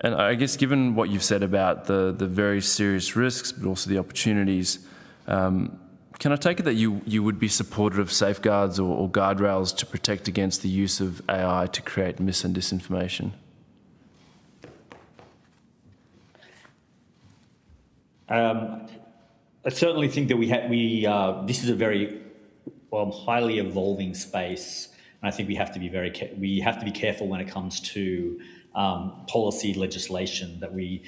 I guess given what you've said about the very serious risks, but also the opportunities, can I take it that you would be supportive of safeguards or guardrails to protect against the use of AI to create mis and disinformation? I certainly think that this is a very highly evolving space, and I think we have to be careful when it comes to policy legislation, that we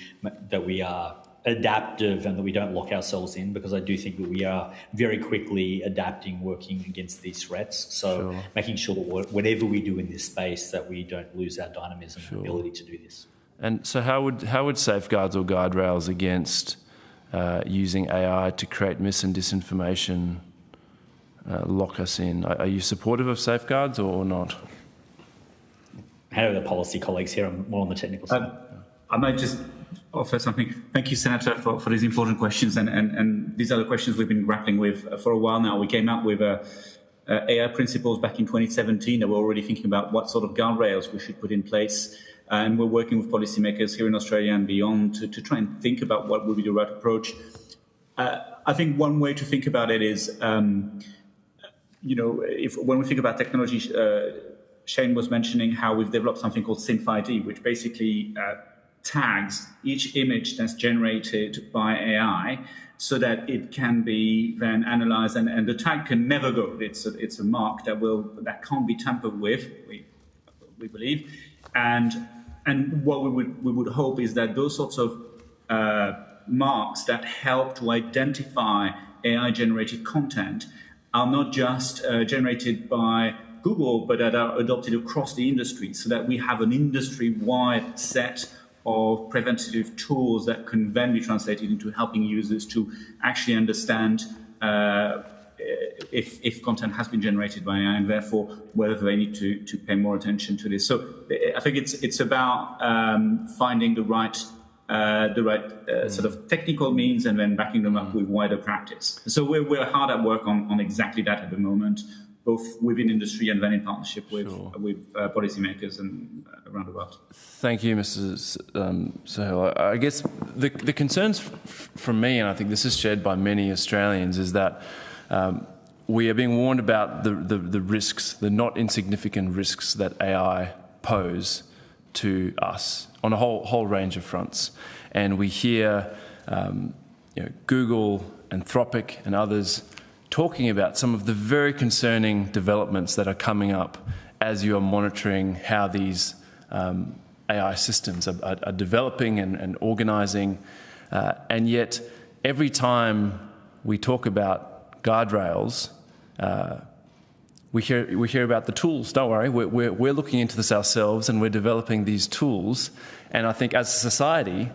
are adaptive and that we don't lock ourselves in, because I do think that we are very quickly adapting, working against these threats. So making sure that whatever we do in this space, that we don't lose our dynamism and ability to do this. And so how would safeguards or guardrails against using AI to create mis and disinformation lock us in? Are you supportive of safeguards or not? How are the policy colleagues here? I'm more on the technical side. I might just offer something. Thank you, Senator, for these important questions. And these are the questions we've been grappling with for a while now. We came out with AI principles back in 2017, and we're already thinking about what sort of guardrails we should put in place. And we're working with policymakers here in Australia and beyond to try and think about what would be the right approach. I think one way to think about it is, when we think about technology, Shane was mentioning how we've developed something called SynthID, which basically tags each image that's generated by AI so that it can be then analyzed, and the tag can never go. It's a mark that can't be tampered with, we believe. And what we would hope is that those sorts of marks that help to identify AI-generated content are not just generated by Google, but that are adopted across the industry, so that we have an industry-wide set of preventative tools that can then be translated into helping users to actually understand if content has been generated by AI, and therefore whether they need to pay more attention to this. So I think it's about finding the right sort of technical means and then backing them up with wider practice. So we're hard at work on exactly that at the moment. both within industry and then in partnership with policymakers and around the world. Thank you, Mr. Sahel. I guess the concerns from me, and I think this is shared by many Australians, is that we are being warned about the risks, the not insignificant risks that AI pose to us on a whole range of fronts. And we hear Google, Anthropic and others talking about some of the very concerning developments that are coming up as you are monitoring how these AI systems are developing and organising. And yet, every time we talk about guardrails, we hear about the tools. Don't worry, we're looking into this ourselves and we're developing these tools. And I think as a society,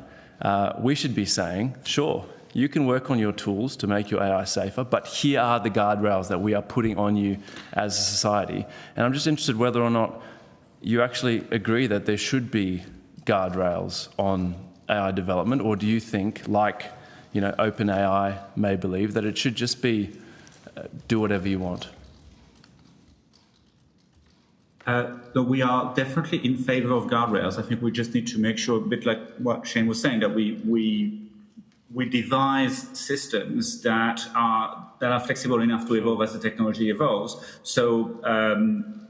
we should be saying, sure, you can work on your tools to make your AI safer, but here are the guardrails that we are putting on you as a society. And I'm just interested whether or not you actually agree that there should be guardrails on AI development, or do you think, like OpenAI may believe, that it should just be do whatever you want? So we are definitely in favour of guardrails. I think we just need to make sure, a bit like what Shane was saying, that we devise systems that are flexible enough to evolve as the technology evolves. So,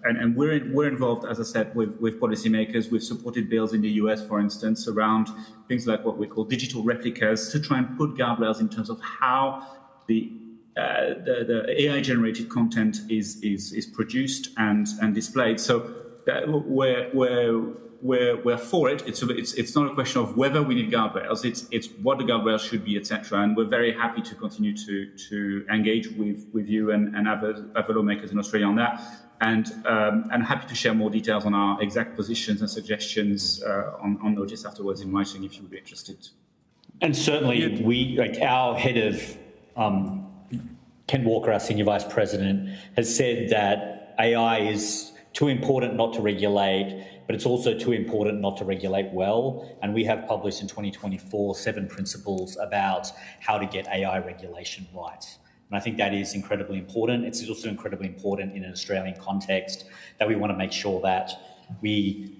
and we're involved, as I said, with policymakers. We've supported bills in the US, for instance, around things like what we call digital replicas, to try and put guardrails in terms of how the AI-generated content is produced and displayed. So we're for it. It's not a question of whether we need guardrails. It's what the guardrails should be, etc. And we're very happy to continue to engage with you and other lawmakers in Australia on that. And happy to share more details on our exact positions and suggestions on notice afterwards in writing if you would be interested. And certainly, our head of Ken Walker, our Senior Vice President, has said that AI is too important not to regulate, but it's also too important not to regulate well. And we have published in 2024 7 principles about how to get AI regulation right. And I think that is incredibly important. It's also incredibly important in an Australian context that we want to make sure that we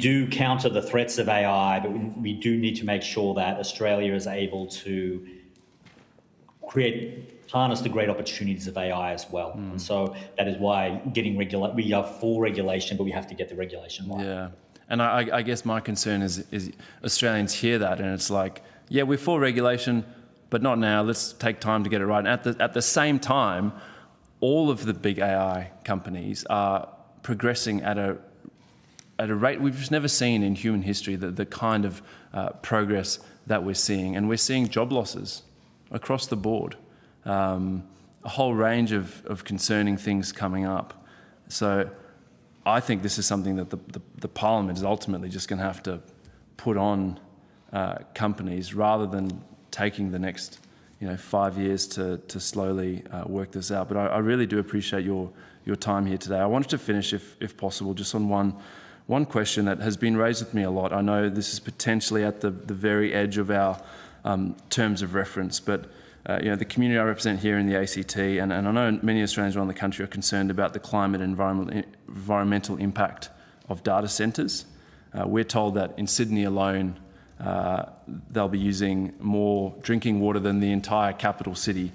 do counter the threats of AI, but we do need to make sure that Australia is able to harness the great opportunities of AI as well. And so that is why we are for regulation, but we have to get the regulation right. Yeah. And I guess my concern is Australians hear that and it's like, yeah, we're for regulation, but not now. Let's take time to get it right. And at the same time, all of the big AI companies are progressing at a rate we've just never seen in human history, the kind of progress that we're seeing. And we're seeing job losses across the board. A whole range of concerning things coming up. So I think this is something that the Parliament is ultimately just going to have to put on companies rather than taking the next 5 years to slowly work this out. But I really do appreciate your time here today. I wanted to finish, if possible, just on one question that has been raised with me a lot. I know this is potentially at the very edge of our terms of reference, but the community I represent here in the ACT, and I know many Australians around the country are concerned about the climate and environmental impact of data centres. We're told that in Sydney alone, they'll be using more drinking water than the entire capital city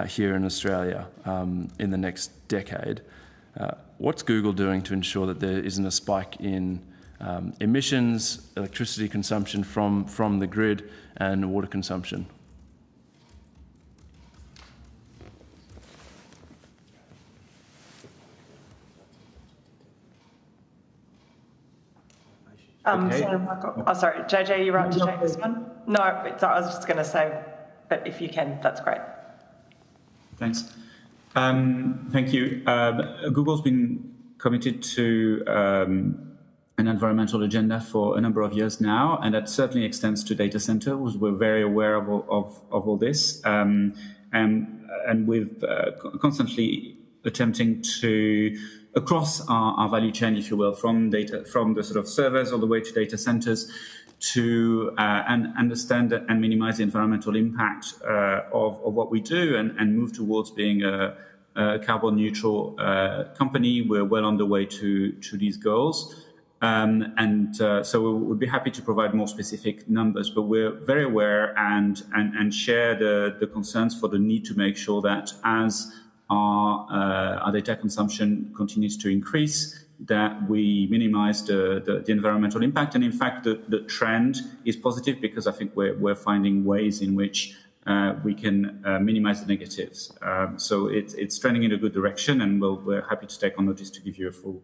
here in Australia in the next decade. What's Google doing to ensure that there isn't a spike in emissions, electricity consumption from the grid, and water consumption? Sorry, JJ, you're right to take this one? No, I was just going to say, but if you can, that's great. Thanks. Thank you. Google's been committed to an environmental agenda for a number of years now, and that certainly extends to data centers. We're very aware of all this, and we've constantly attempting to, across our value chain, if you will, from the sort of servers all the way to data centers, to understand and minimize the environmental impact of what we do, and move towards being carbon neutral company. We're well on the way to these goals. So we would be happy to provide more specific numbers, but we're very aware and share the concerns for the need to make sure that as our data consumption continues to increase, that we minimize the environmental impact. And in fact, the trend is positive, because I think we're finding ways in which we can minimize the negatives. So it's trending in a good direction, and we're happy to take on notice to give you a full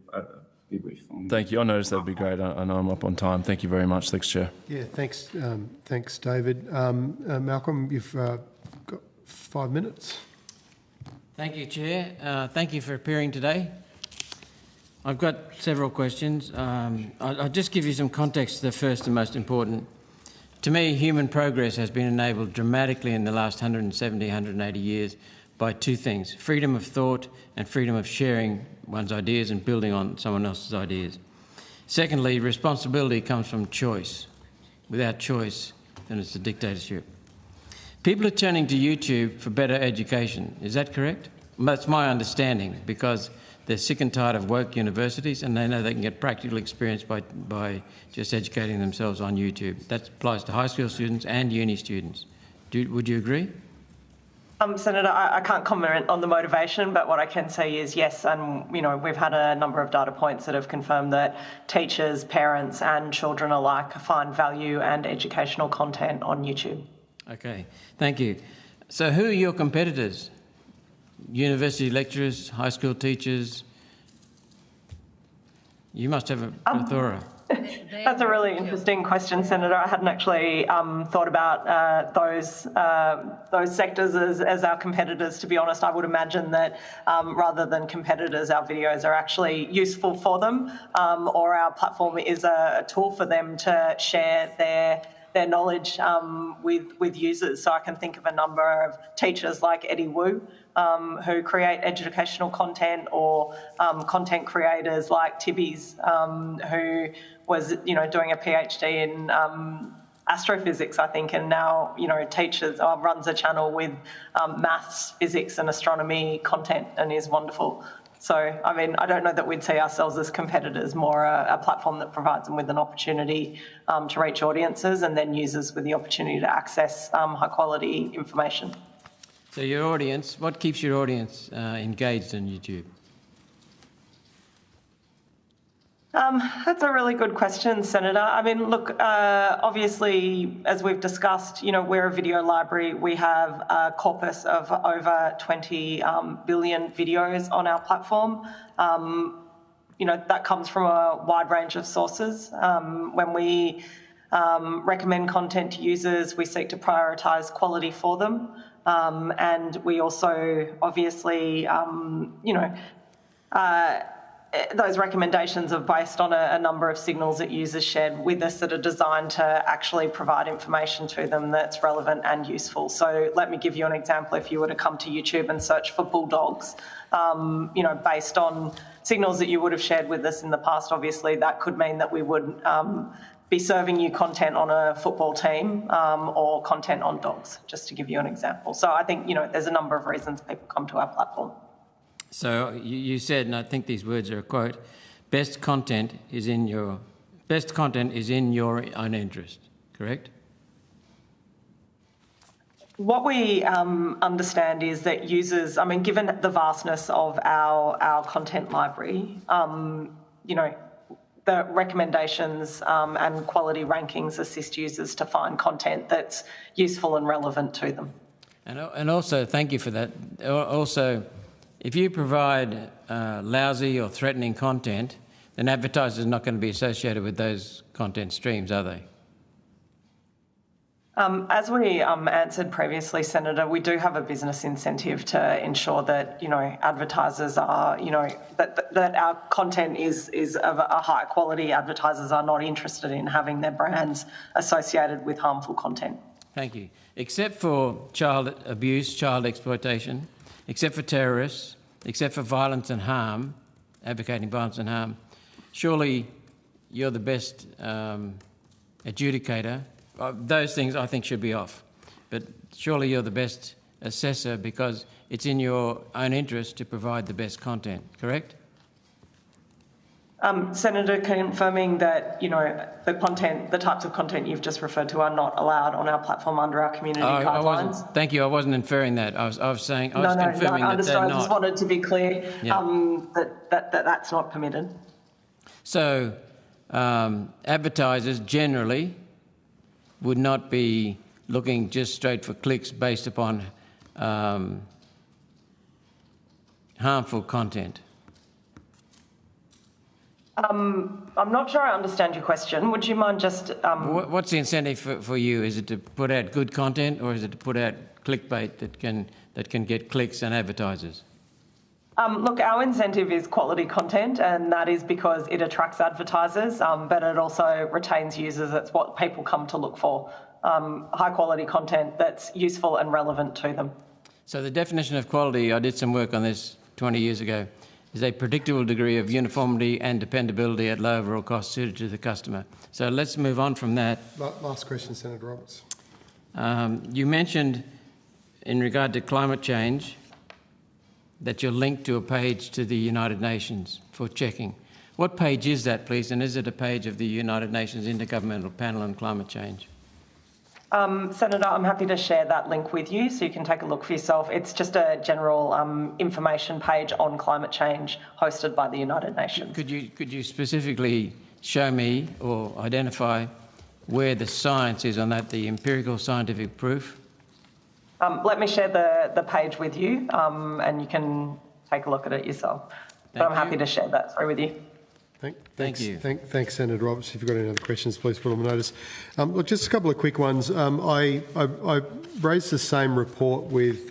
debrief on. Thank you. I noticed that would be great. I know I'm up on time. Thank you very much. Thanks, Chair. Yeah, thanks, David. Malcolm, you've got 5 minutes. Thank you, Chair. Thank you for appearing today. I've got several questions. I'll just give you some context. The first and most important. To me, human progress has been enabled dramatically in the last 170, 180 years by two things: freedom of thought and freedom of sharing one's ideas and building on someone else's ideas. Secondly, responsibility comes from choice. Without choice, then it's a dictatorship. People are turning to YouTube for better education. Is that correct? That's my understanding, because they're sick and tired of woke universities, and they know they can get practical experience by just educating themselves on YouTube. That applies to high school students and uni students. Would you agree? Senator, I can't comment on the motivation, but what I can say is yes, and we've had a number of data points that have confirmed that teachers, parents and children alike find value and educational content on YouTube. Okay, thank you. So who are your competitors? University lecturers, high school teachers? You must have a plethora. That's a really interesting question, Senator. I hadn't actually thought about those sectors as our competitors, to be honest. I would imagine that rather than competitors, our videos are actually useful for them, or our platform is a tool for them to share their knowledge with users. So I can think of a number of teachers like Eddie Wu, who create educational content, or content creators like Tibby's, who was doing a PhD in astrophysics, I think, and now teaches runs a channel with maths, physics and astronomy content, and is wonderful. So, I mean, I don't know that we'd see ourselves as competitors, more a platform that provides them with an opportunity to reach audiences, and then users with the opportunity to access high-quality information. So your audience, what keeps your audience engaged on YouTube? That's a really good question, Senator. I mean, look, obviously, as we've discussed, we're a video library. We have a corpus of over 20 billion videos on our platform. That comes from a wide range of sources. When we recommend content to users, we seek to prioritise quality for them. And we also, obviously, those recommendations are based on a number of signals that users shared with us that are designed to actually provide information to them that's relevant and useful. So let me give you an example. If you were to come to YouTube and search for bulldogs, based on signals that you would have shared with us in the past, obviously that could mean that we would be serving you content on a football team or content on dogs, just to give you an example. So I think, there's a number of reasons people come to our platform. So you said, and I think these words are a quote, best content is in your own interest, correct? What we understand is that users, given the vastness of our content library, the recommendations and quality rankings assist users to find content that's useful and relevant to them. And also, thank you for that. Also, if you provide lousy or threatening content, then advertisers are not going to be associated with those content streams, are they? As we answered previously, Senator, we do have a business incentive to ensure that advertisers are that our content is of a high quality. Advertisers are not interested in having their brands associated with harmful content. Thank you. Except for child abuse, child exploitation, except for terrorists, except for violence and harm, advocating violence and harm, surely you're the best adjudicator. Those things I think should be off. But surely you're the best assessor because it's in your own interest to provide the best content, correct? Senator, confirming that, the types of content you've just referred to are not allowed on our platform under our community guidelines. Thank you. I wasn't inferring that. I was confirming no, that they're not. I just wanted to be clear that's not permitted. So advertisers generally would not be looking just straight for clicks based upon harmful content. I'm not sure I understand your question. Would you mind just... What's the incentive for you? Is it to put out good content, or is it to put out clickbait that can get clicks and advertisers? Look, our incentive is quality content, and that is because it attracts advertisers, but it also retains users. It's what people come to look for, high quality content that's useful and relevant to them. So the definition of quality, I did some work on this 20 years ago, is a predictable degree of uniformity and dependability at low overall cost suited to the customer. So let's move on from that. Last question, Senator Roberts. You mentioned in regard to climate change that you're linked to a page to the United Nations for checking. What page is that, please? And is it a page of the United Nations Intergovernmental Panel on Climate Change? Senator, I'm happy to share that link with you so you can take a look for yourself. It's just a general information page on climate change hosted by the United Nations. Could you specifically show me or identify where the science is on that, the empirical scientific proof? Let me share the page with you and you can take a look at it yourself. But I'm happy to share that through with you. Thanks, Senator Roberts. If you've got any other questions, please put them on notice. Look, just a couple of quick ones. I raised the same report with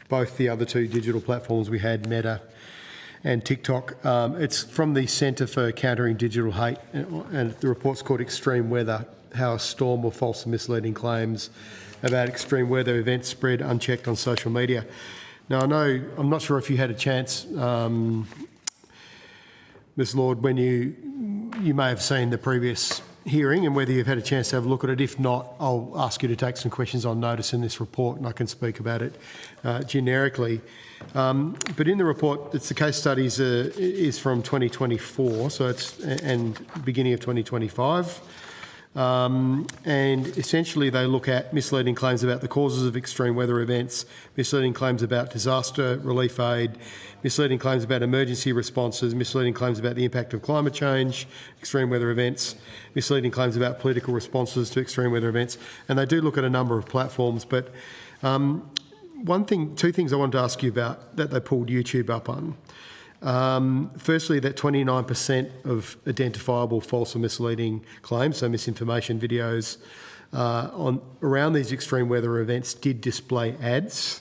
both the other two digital platforms we had, Meta and TikTok. It's from the Centre for Countering Digital Hate, and the report's called Extreme Weather, How a Storm of False and Misleading Claims about Extreme Weather Events Spread Unchecked on Social Media. Now, I'm not sure if you had a chance, Ms Lord, when you may have seen the previous hearing and whether you've had a chance to have a look at it. If not, I'll ask you to take some questions on notice in this report and I can speak about it generically. But in the report, the case studies is from 2024, so it's and beginning of 2025. And essentially they look at misleading claims about the causes of extreme weather events, misleading claims about disaster relief aid, misleading claims about emergency responses, misleading claims about the impact of climate change, extreme weather events, misleading claims about political responses to extreme weather events. And they do look at a number of platforms, but two things I wanted to ask you about that they pulled YouTube up on. Firstly, that 29% of identifiable false or misleading claims, so misinformation videos around these extreme weather events did display ads,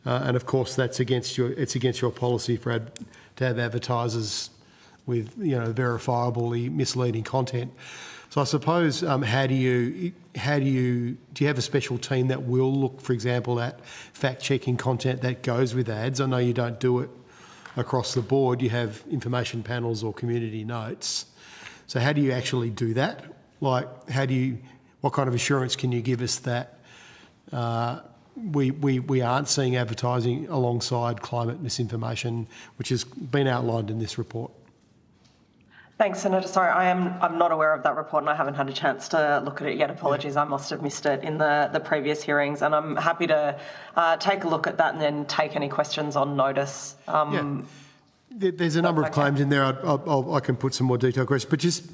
and of course that's against your policy to have advertisers with verifiably misleading content. So I suppose do you have a special team that will look, for example, at fact checking content that goes with ads? I know you don't do it across the board. You have information panels or community notes. So how do you actually do that? Like, what kind of assurance can you give us that we aren't seeing advertising alongside climate misinformation, which has been outlined in this report? Thanks, Senator. Sorry, I'm not aware of that report and I haven't had a chance to look at it yet. Apologies, I must have missed it in the previous hearings, and I'm happy to take a look at that and then take any questions on notice. There's a number of claims in there. I can put some more detailed questions, but just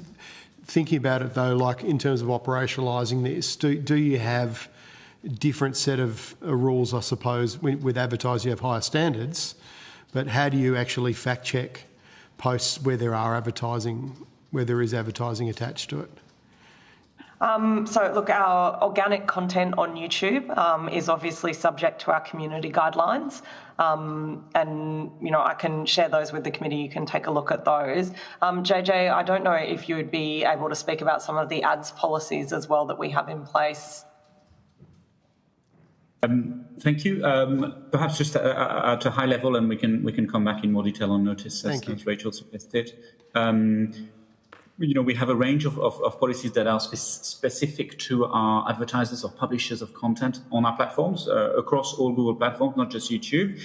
thinking about it though, like in terms of operationalising this, do you have a different set of rules, I suppose? With advertising you have higher standards, but how do you actually fact check posts where there is advertising attached to it? So look, our organic content on YouTube is obviously subject to our community guidelines, and I can share those with the committee. You can take a look at those. JJ, I don't know if you would be able to speak about some of the ads policies as well that we have in place. Thank you. Perhaps just at a high level, and we can come back in more detail on notice as Rachel suggested. we have a range of policies that are specific to our advertisers or publishers of content on our platforms, across all Google platforms, not just YouTube.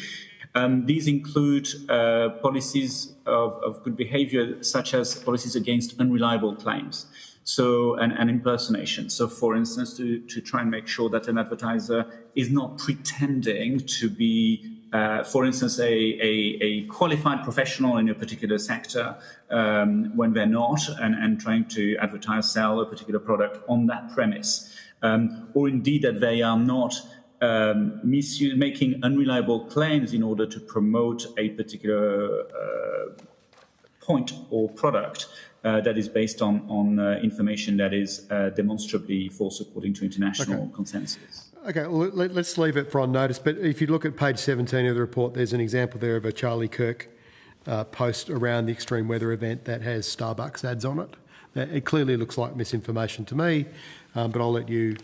These include policies of good behavior, such as policies against unreliable claims. So, and impersonation. So, for instance, to try and make sure that an advertiser is not pretending to be, for instance, a qualified professional in a particular sector when they're not, and trying to sell a particular product on that premise. Or indeed that they are not making unreliable claims in order to promote a particular point or product that is based on information that is demonstrably false according to international consensus. Okay, well, let's leave it for on notice. But if you look at page 17 of the report, there's an example there of a Charlie Kirk post around the extreme weather event that has Starbucks ads on it. It clearly looks like misinformation to me, but I'll let you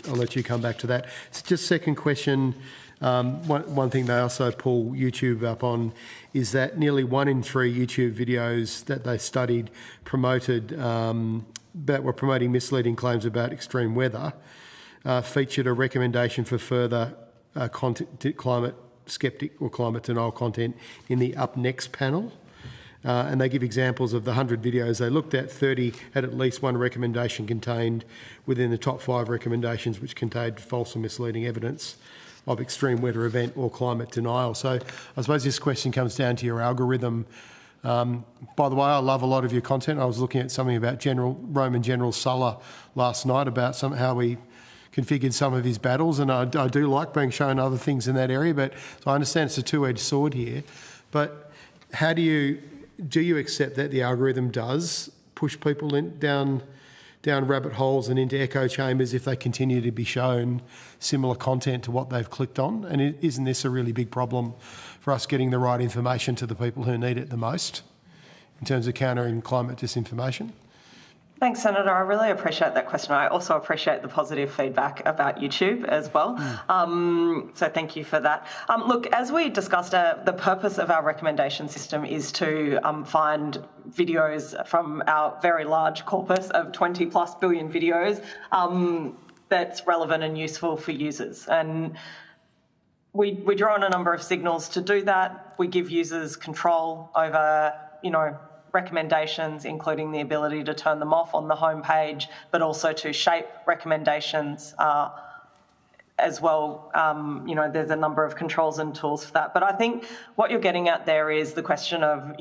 come back to that. So just second question. One thing they also pull YouTube up on is that nearly 1 in 3 YouTube videos that they studied were promoting misleading claims about extreme weather, featured a recommendation for further climate skeptic or climate denial content in the Up Next panel. And they give examples of the 100 videos they looked at. 30 had at least one recommendation contained within the top 5 recommendations which contained false or misleading evidence of extreme weather event or climate denial. So I suppose this question comes down to your algorithm. By the way, I love a lot of your content. I was looking at something about Roman General Sulla last night, about how we configured some of his battles, and I do like being shown other things in that area. But so I understand it's a two-edged sword here. But how do you accept that the algorithm does push people down rabbit holes and into echo chambers if they continue to be shown similar content to what they've clicked on? And isn't this a really big problem for us getting the right information to the people who need it the most in terms of countering climate disinformation? Thanks, Senator. I really appreciate that question. I also appreciate the positive feedback about YouTube as well. So thank you for that. Look, as we discussed, the purpose of our recommendation system is to find videos from our very large corpus of 20 plus billion videos that's relevant and useful for users. And we draw on a number of signals to do that. We give users control over, recommendations, including the ability to turn them off on the homepage, but also to shape recommendations as well. There's a number of controls and tools for that. But I think what you're getting at there is the question of,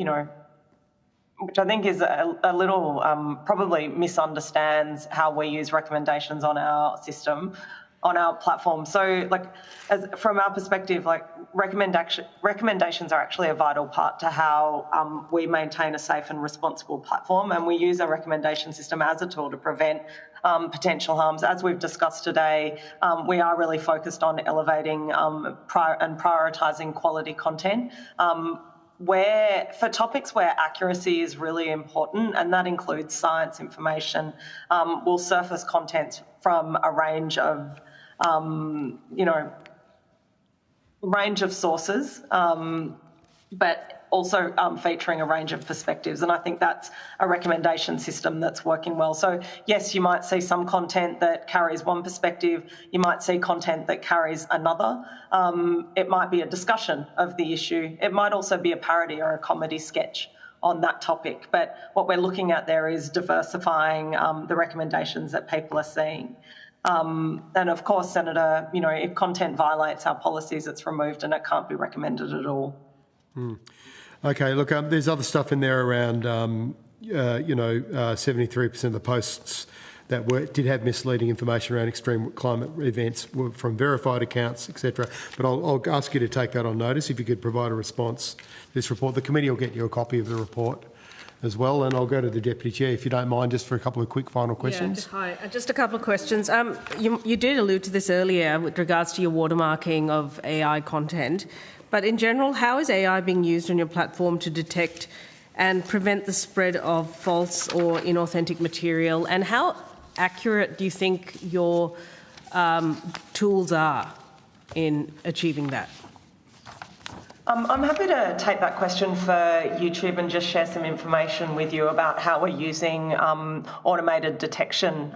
which I think is a little probably misunderstands how we use recommendations on our system, on our platform. So, from our perspective, recommendations are actually a vital part to how we maintain a safe and responsible platform, and we use our recommendation system as a tool to prevent potential harms. As we've discussed today, we are really focused on elevating and prioritising quality content. For topics where accuracy is really important, and that includes science information, we'll surface content from a range of sources, but also featuring a range of perspectives. And I think that's a recommendation system that's working well. So yes, you might see some content that carries one perspective. You might see content that carries another. It might be a discussion of the issue. It might also be a parody or a comedy sketch on that topic. But what we're looking at there is diversifying the recommendations that people are seeing. And of course, Senator, if content violates our policies, it's removed and it can't be recommended at all. Okay, look, there's other stuff in there around, 73% of the posts that did have misleading information around extreme climate events were from verified accounts, etc. But I'll ask you to take that on notice if you could provide a response to this report. The committee will get you a copy of the report as well, and I'll go to the Deputy Chair, if you don't mind, just for a couple of quick final questions. Yeah, hi. Just a couple of questions. You did allude to this earlier with regards to your watermarking of AI content, but in general, how is AI being used on your platform to detect and prevent the spread of false or inauthentic material, and how accurate do you think your tools are in achieving that? I'm happy to take that question for YouTube and just share some information with you about how we're using automated detection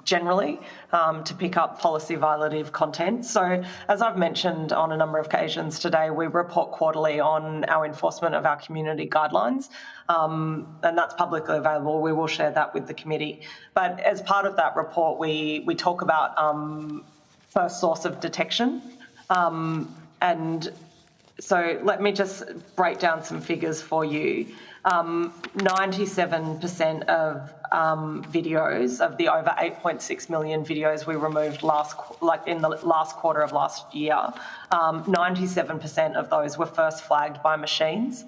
generally to pick up policy violative content. So as I've mentioned on a number of occasions today, we report quarterly on our enforcement of our community guidelines, and that's publicly available. We will share that with the committee. But as part of that report, we talk about first source of detection, and so let me just break down some figures for you. 97% of videos of the over 8.6 million videos we removed in the last quarter of last year, 97% of those were first flagged by machines.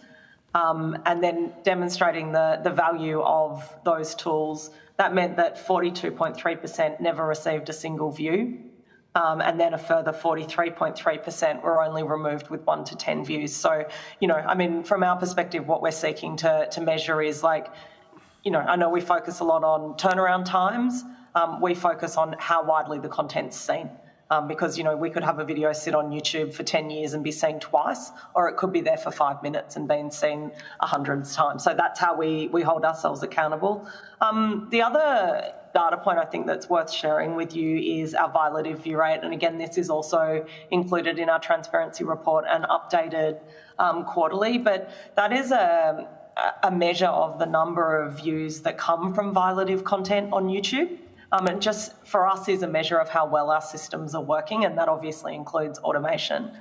And then demonstrating the value of those tools, that meant that 42.3% never received a single view. And then a further 43.3% were only removed with 1 to 10 views. So, from our perspective, what we're seeking to measure is I know we focus a lot on turnaround times. We focus on how widely the content's seen. Because, we could have a video sit on YouTube for 10 years and be seen twice, or it could be there for 5 minutes and being seen 100 times. So that's how we hold ourselves accountable. The other data point I think that's worth sharing with you is our violative view rate. And again, this is also included in our transparency report and updated quarterly. But that is a measure of the number of views that come from violative content on YouTube. And just for us is a measure of how well our systems are working, and that obviously includes automation.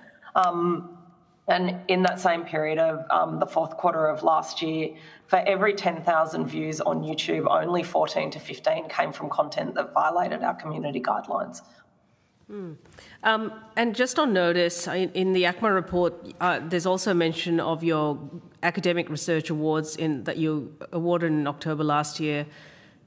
And in that same period of the fourth quarter of last year, for every 10,000 views on YouTube, only 14 to 15 came from content that violated our community guidelines. And just on notice, in the ACMA report, there's also mention of your academic research awards that you awarded in October last year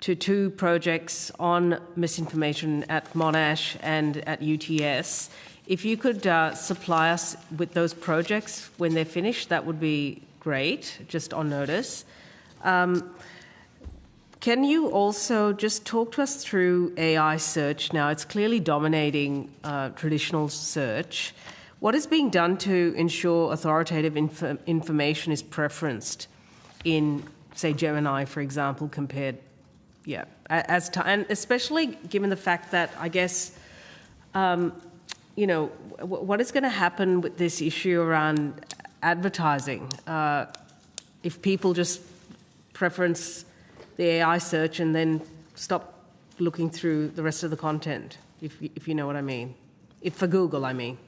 to 2 projects on misinformation at Monash and at UTS. If you could supply us with those projects when they're finished, that would be great, just on notice. Can you also just talk to us through AI search now? It's clearly dominating traditional search. What is being done to ensure authoritative information is preferenced in, say, Gemini, for example, compared, and especially given the fact that, I guess, what is going to happen with this issue around advertising if people just preference the AI search and then stop looking through the rest of the content, if you know what I mean. For Google, I mean.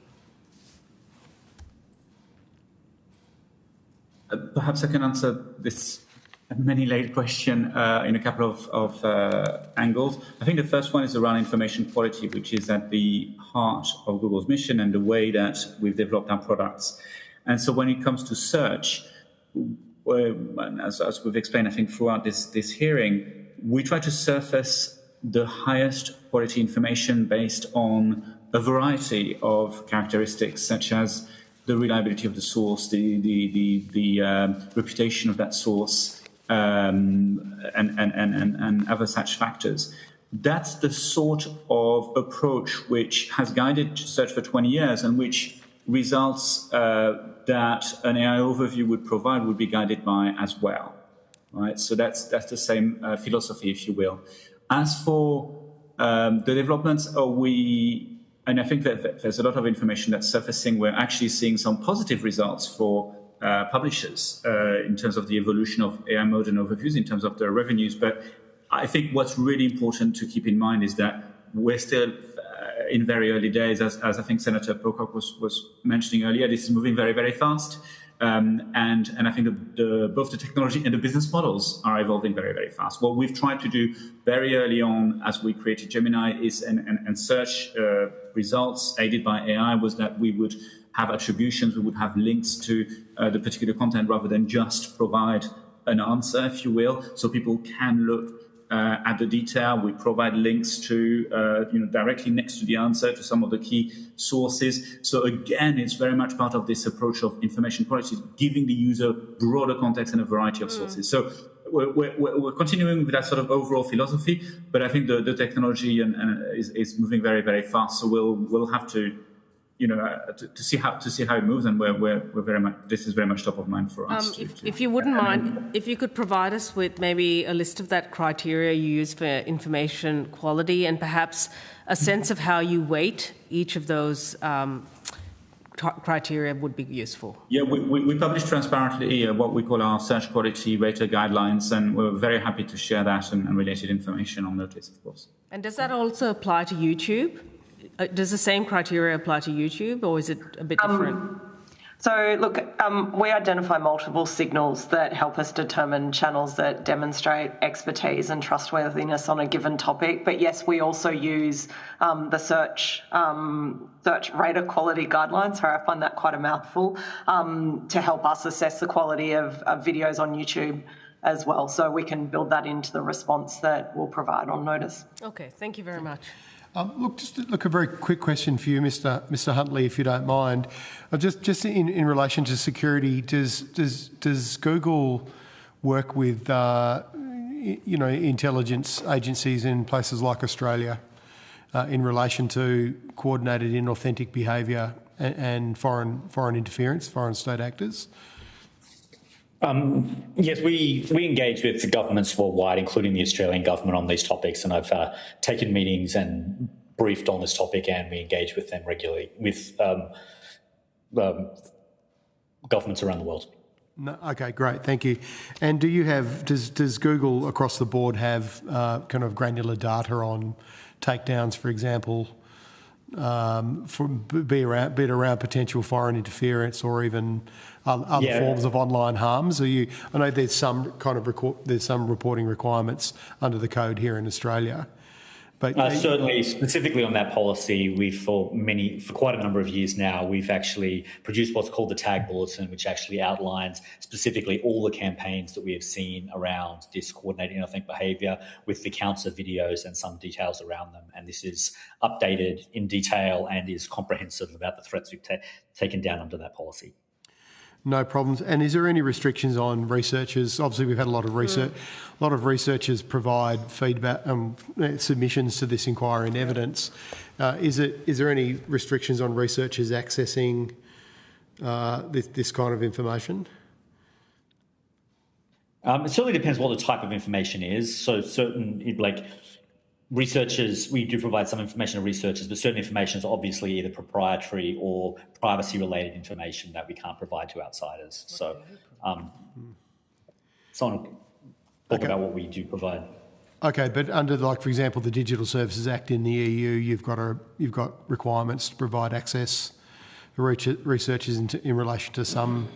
Perhaps I can answer this many-layered question in a couple of angles. I think the first one is around information quality, which is at the heart of Google's mission and the way that we've developed our products. And so when it comes to search, as we've explained, I think, throughout this hearing, we try to surface the highest quality information based on a variety of characteristics, such as the reliability of the source, the reputation of that source, and other such factors. That's the sort of approach which has guided search for 20 years and which results that an AI overview would provide would be guided by as well, right? So that's the same philosophy, if you will. As for the developments, and I think that there's a lot of information that's surfacing. We're actually seeing some positive results for publishers in terms of the evolution of AI mode and overviews, in terms of their revenues. But I think what's really important to keep in mind is that we're still in very early days, as I think Senator Pocock was mentioning earlier. This is moving very, very fast. And I think both the technology and the business models are evolving very, very fast. What we've tried to do very early on as we created Gemini is, and search results aided by AI, was that we would have attributions, we would have links to the particular content rather than just provide an answer, if you will, so people can look at the detail. We provide links to, directly next to the answer to some of the key sources. So again, it's very much part of this approach of information quality, giving the user broader context and a variety of sources. So we're continuing with that sort of overall philosophy, but I think the technology is moving very, very fast. So we'll have to to see how it moves, and we're very much, this is very much top of mind for us. If you wouldn't mind, if you could provide us with maybe a list of that criteria you use for information quality, and perhaps a sense of how you weight each of those criteria would be useful. Yeah, we publish transparently what we call our search quality rater guidelines, and we're very happy to share that and related information on notice, of course. And does that also apply to YouTube? Does the same criteria apply to YouTube, or is it a bit different? So, look, we identify multiple signals that help us determine channels that demonstrate expertise and trustworthiness on a given topic. But yes, we also use the search rater quality guidelines. Sorry, I find that quite a mouthful, to help us assess the quality of videos on YouTube as well. So we can build that into the response that we'll provide on notice. Okay, thank you very much. Just a very quick question for you, Mr. Huntley, if you don't mind. Just in relation to security, does Google work with intelligence agencies in places like Australia in relation to coordinated inauthentic behaviour and foreign interference, foreign state actors? Yes, we engage with the governments worldwide, including the Australian government, on these topics, and I've taken meetings and briefed on this topic, and we engage with them regularly, with governments around the world. No, okay, great, thank you. And does Google across the board have kind of granular data on takedowns, for example, be it around potential foreign interference or even other forms of online harms? I know there's some reporting requirements under the code here in Australia, but certainly, specifically on that policy, for quite a number of years now, we've actually produced what's called the Tag Bulletin, which actually outlines specifically all the campaigns that we have seen around this coordinated inauthentic behaviour, with the counts of videos and some details around them. And this is updated in detail and is comprehensive about the threats we've taken down under that policy. No problems. And is there any restrictions on researchers? Obviously, we've had a lot of research. A lot of researchers provide feedback, submissions to this inquiry and evidence. Is there any restrictions on researchers accessing this kind of information? It certainly depends what the type of information is. So researchers, we do provide some information to researchers, but certain information is obviously either proprietary or privacy-related information that we can't provide to outsiders. So, someone will talk about what we do provide. Okay, but under, for example, the Digital Services Act in the EU, you've got requirements to provide access for researchers in relation to some.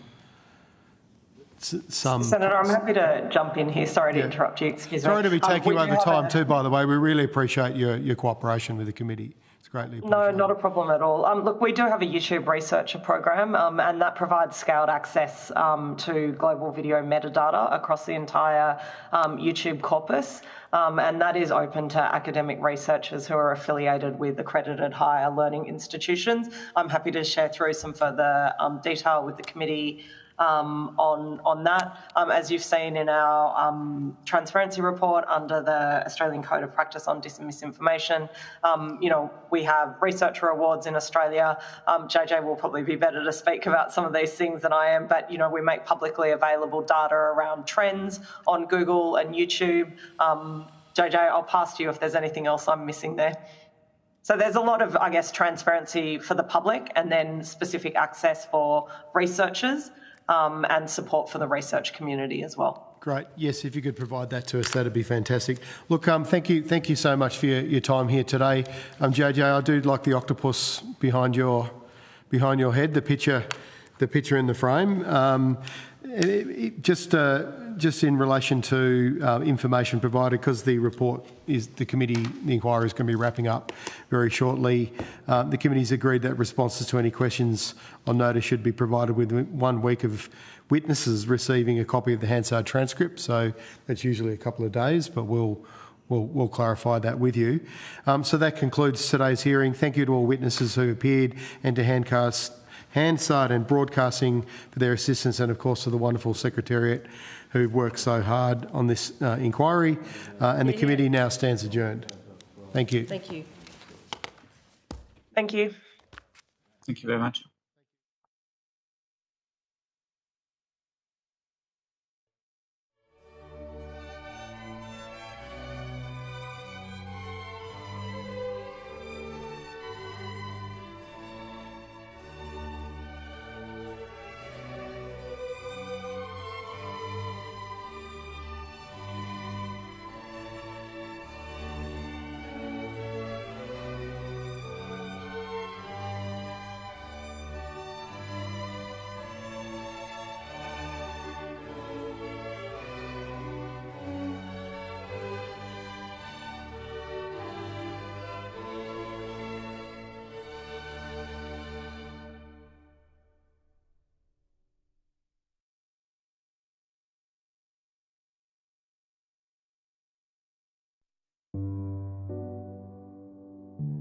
Senator, I'm happy to jump in here. Sorry to interrupt you. Excuse me. Sorry to be taking you over time too, by the way. We really appreciate your cooperation with the committee. It's greatly appreciated. No, not a problem at all. Look, we do have a YouTube researcher program, and that provides scaled access to global video metadata across the entire YouTube corpus. And that is open to academic researchers who are affiliated with accredited higher learning institutions. I'm happy to share through some further detail with the committee on that. As you've seen in our transparency report under the Australian Code of Practice on Dis and Misinformation, we have researcher awards in Australia. JJ will probably be better to speak about some of these things than I am, but we make publicly available data around trends on Google and YouTube. JJ, I'll pass to you if there's anything else I'm missing there. So there's a lot of, transparency for the public, and then specific access for researchers, and support for the research community as well. Great. Yes, if you could provide that to us, that'd be fantastic. Look, thank you so much for your time here today. JJ, I do like the octopus behind your head, the picture in the frame. Just in relation to information provided, because the inquiry is going to be wrapping up very shortly. The committee's agreed that responses to any questions on notice should be provided within 1 week of witnesses receiving a copy of the Hansard transcript. So that's usually a couple of days, but we'll clarify that with you. So that concludes today's hearing. Thank you to all witnesses who appeared, and to Hansard and Broadcasting for their assistance, and of course to the wonderful Secretariat who've worked so hard on this inquiry. And the committee now stands adjourned. Thank you. Thank you. Thank you. Thank you very much.